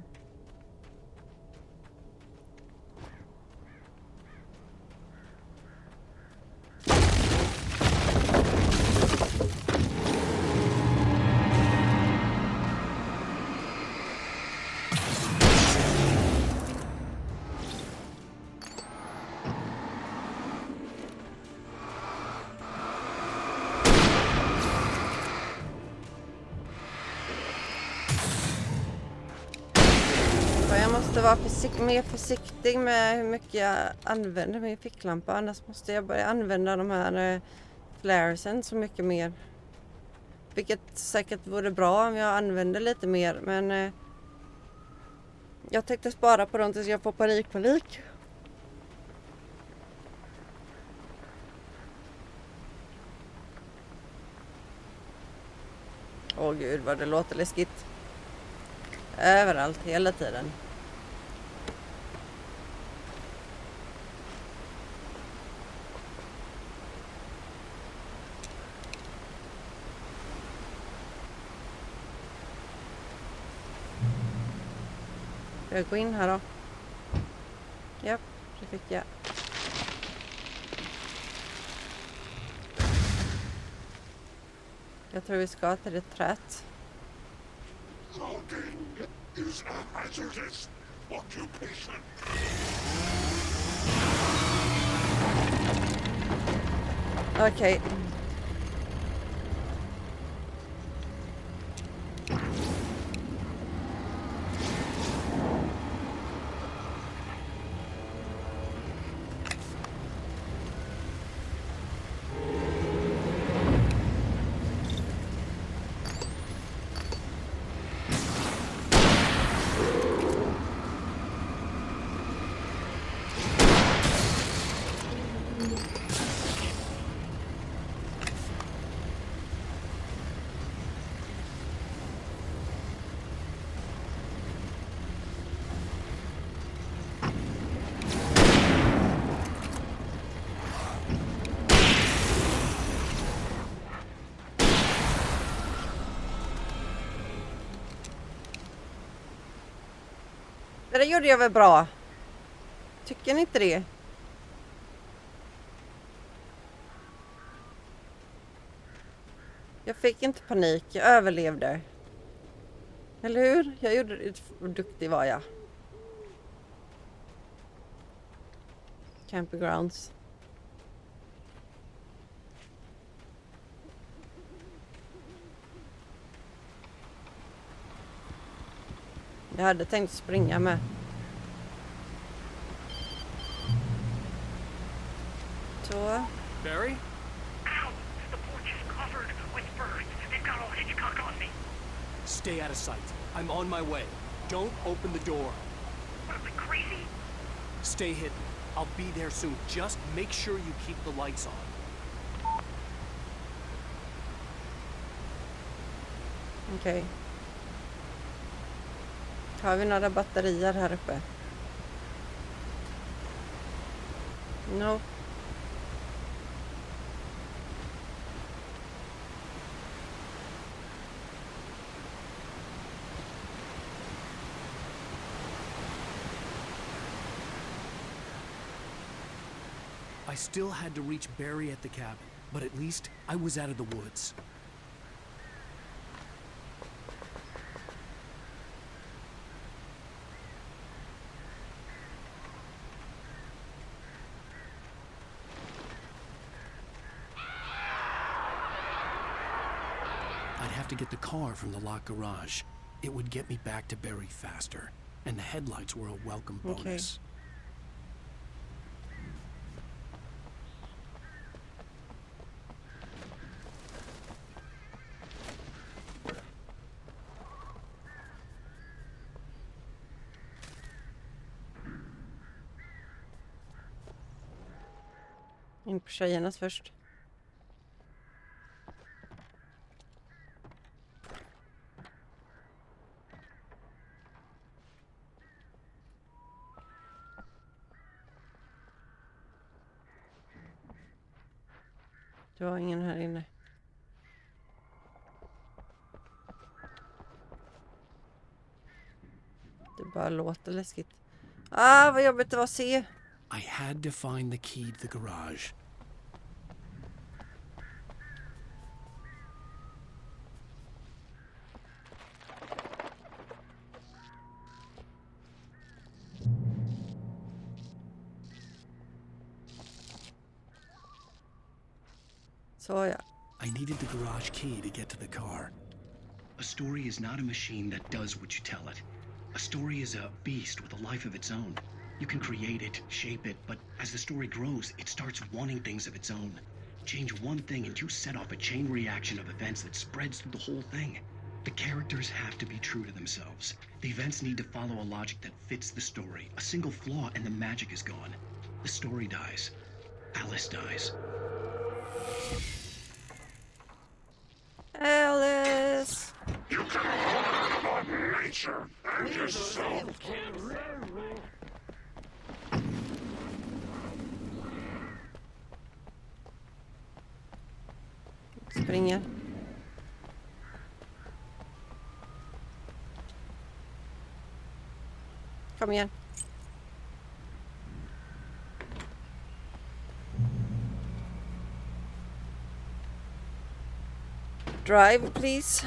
Speaker 4: Jag måste vara mer försiktig med hur mycket jag använder min ficklampa. Annars måste jag börja använda de här flaresen så mycket mer. Vilket säkert vore bra om jag använder lite mer. Men jag tänkte spara på dem tills jag får panik. Åh gud vad det låter läskigt. Överallt, hela tiden. Ska jag gå in här då? Japp, det fick jag. Jag tror vi ska till det träet.
Speaker 18: Is a hazardous occupation.
Speaker 4: Okej. Det gjorde jag väl bra. Tycker ni inte det? Jag fick inte panik. Jag överlevde. Eller hur? Jag gjorde det. Duktig var jag. Campgrounds. Jag hade tänkt springa med. Så.
Speaker 17: Barry?
Speaker 8: Ow! The porch is covered with birds. They've got all Hitchcock on me.
Speaker 17: Stay out of sight. I'm on my way. Don't open the door.
Speaker 8: What, am I crazy?
Speaker 17: Stay hidden. I'll be there soon. Just make sure you keep the lights on.
Speaker 4: Okej. Har vi några batterier här uppe? No.
Speaker 3: I still had to reach Barry at the cabin, but at least I was out of the woods. I'd have to get the car from the locked garage. It would get me back to Barry faster, and the headlights were a welcome bonus.
Speaker 4: In på tjejernas först. Det var ingen här inne. Det bara låter läskigt. Ah, vad jobbigt det var att se.
Speaker 3: I had to find the key to the garage.
Speaker 4: Så ja.
Speaker 3: I needed the garage key to get to the car.
Speaker 1: A story is not a machine that does what you tell it. A story is a beast with a life of its own. You can create it, shape it, but as the story grows, it starts wanting things of its own. Change one thing and you set off a chain reaction of events that spreads through the whole thing. The characters have to be true to themselves. The events need to follow a logic that fits the story. A single flaw and the magic is gone. The story dies. Alice dies.
Speaker 4: Alice!
Speaker 18: You can learn about nature and yourself.
Speaker 4: Springer. Kom igen. Drive, please.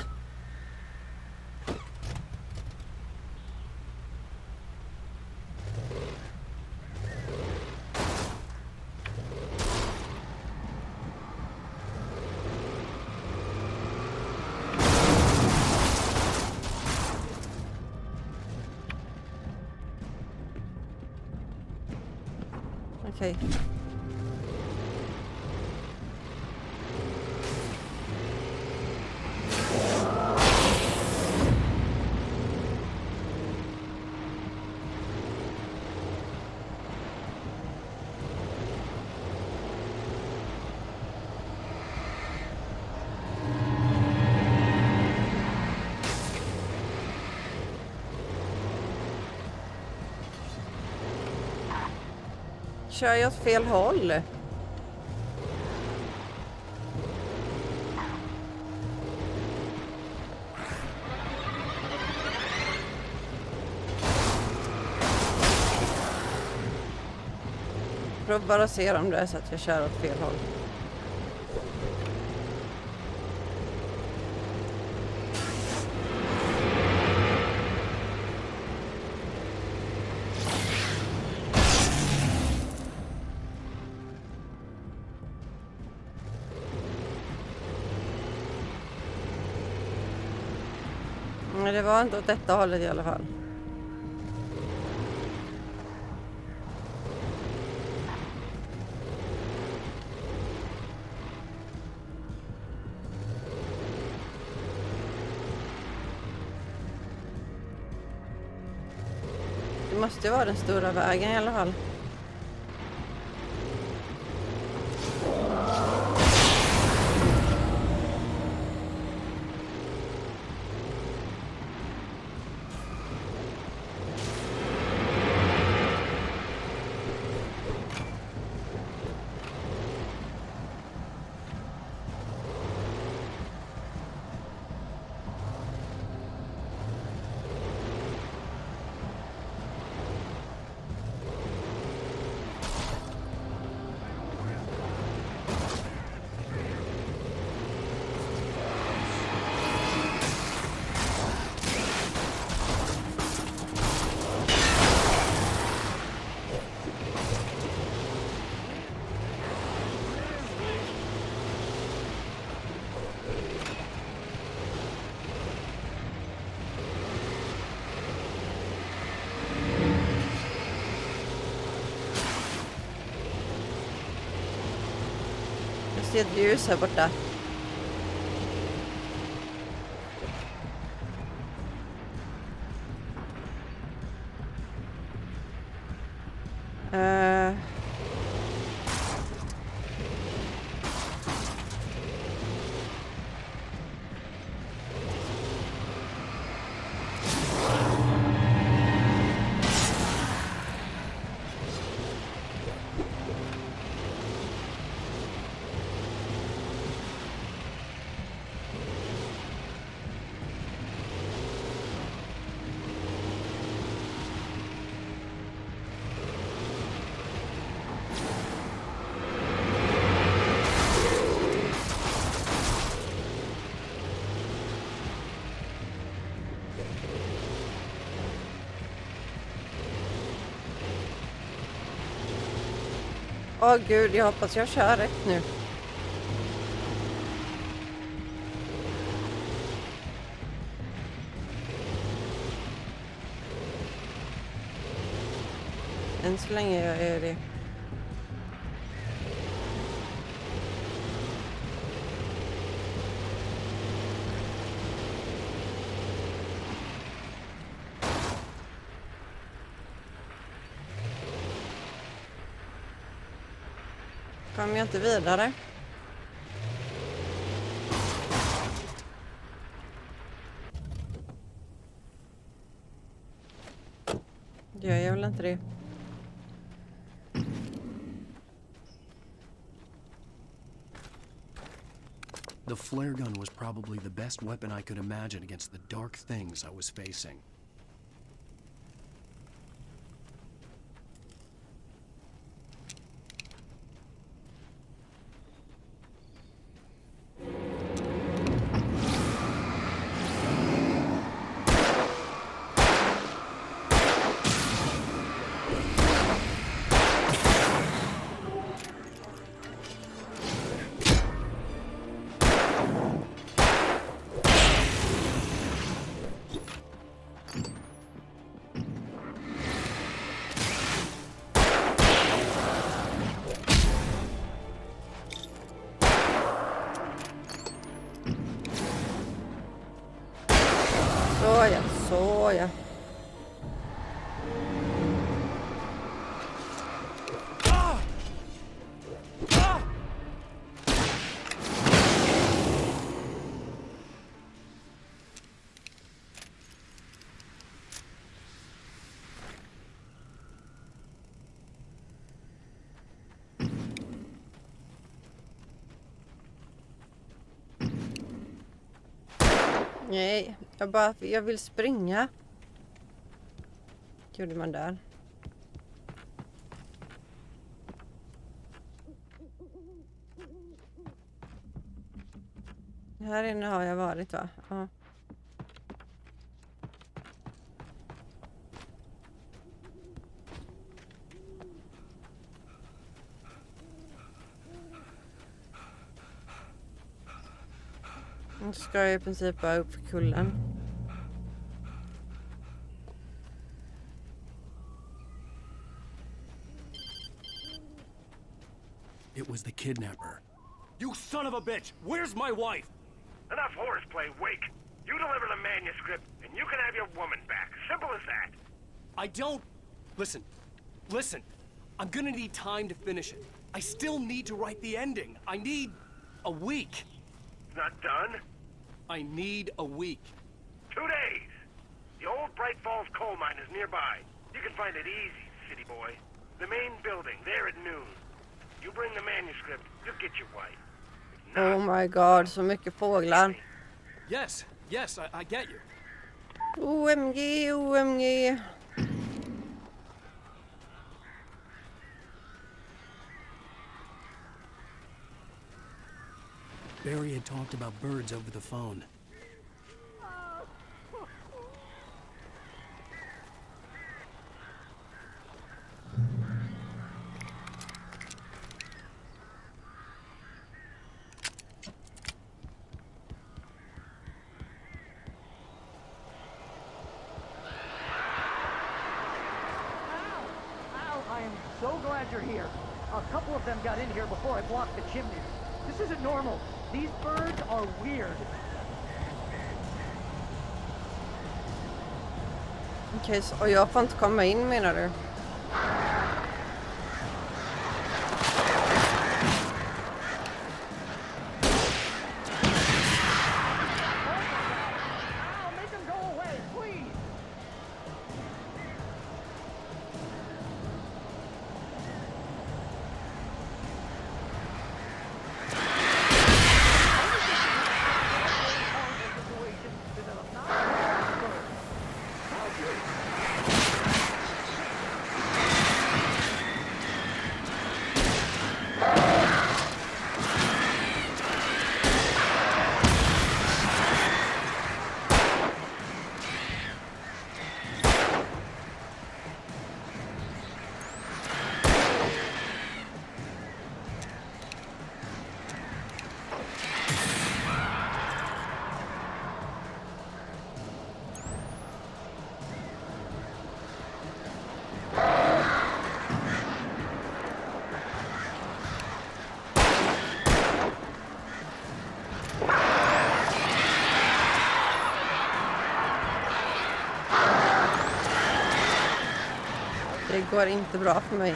Speaker 4: Okay. Kör jag åt fel håll? Prova bara att se om det är så att jag kör åt fel håll. Men det var inte åt detta hållet i alla fall. Det måste ju vara den stora vägen i alla fall. Jag ser ett ljus här borta. Åh gud, jag hoppas jag kör rätt nu. Än så länge jag är det. Kommer jag inte vidare? Gör jag väl inte det?
Speaker 3: The flare gun was probably the best weapon I could imagine against the dark things I was facing.
Speaker 4: Såja. Nej, jag vill springa. Gjorde man där? Här inne har jag varit, va? Ja. Nu ska jag i princip bara upp för kullen.
Speaker 3: It was the kidnapper.
Speaker 17: You son of a bitch! Where's my wife?
Speaker 8: Enough horseplay, Wake. You deliver the manuscript, and you can have your woman back. Simple as that.
Speaker 17: I don't... Listen. I'm gonna need time to finish it. I still need to write the ending. I need a week.
Speaker 8: It's not done?
Speaker 17: I need a week.
Speaker 8: 2 days. The old Bright Falls coal mine is nearby. You can find it easy, city boy. The main building, there at noon. You bring the manuscript, you'll get your wife.
Speaker 4: Oh my god, så mycket fåglar.
Speaker 17: Yes, I get you.
Speaker 4: OMG.
Speaker 3: Barry had talked about birds over the phone.
Speaker 20: I am so glad you're here. A couple of them got in here before I blocked the chimney. This isn't normal. These birds are weird.
Speaker 4: Okej, och jag får inte komma in, menar du? Det går inte bra för mig.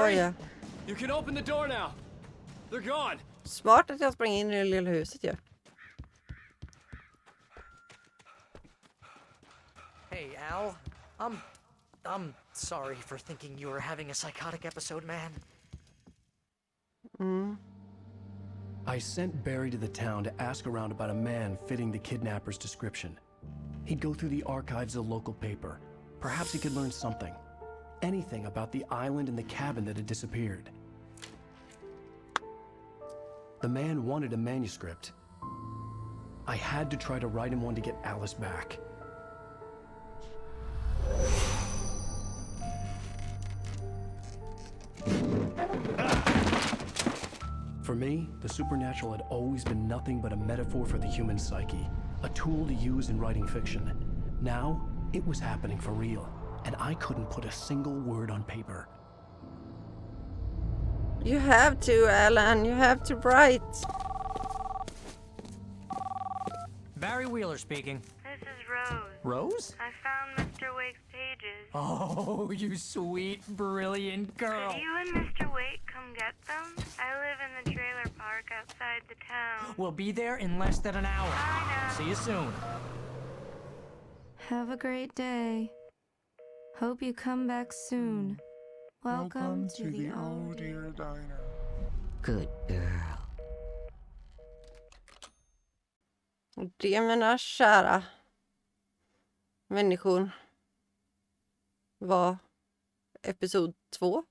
Speaker 4: Ja.
Speaker 17: You can open the door now. They're gone.
Speaker 4: Smart att jag springer in i det lilla huset ju.
Speaker 13: Hey, Al. I'm sorry for thinking you were having a psychotic episode, man.
Speaker 3: I sent Barry to the town to ask around about a man fitting the kidnapper's description. He'd go through the archives of the local paper. Perhaps he could learn something. Anything about the island and the cabin that had disappeared. The man wanted a manuscript. I had to try to write him one to get Alice back. For me, the supernatural had always been nothing but a metaphor for the human psyche, a tool to use in writing fiction. Now, it was happening for real, and I couldn't put a single word on paper.
Speaker 4: You have to, Alan. You have to write.
Speaker 13: Barry Wheeler speaking.
Speaker 7: This is Rose.
Speaker 13: Rose?
Speaker 7: I found Mr. Wake's pages.
Speaker 13: Oh, you sweet, brilliant girl.
Speaker 7: Could you and Mr. Wake come get them? I live in the trailer park outside the town.
Speaker 13: We'll be there in less than an hour.
Speaker 7: Bye now.
Speaker 13: See you soon.
Speaker 14: Have a great day. Hope you come back soon. Welcome to the Old Dear
Speaker 21: Diner.
Speaker 6: Good girl.
Speaker 4: Och det, mina kära människor, var episod 2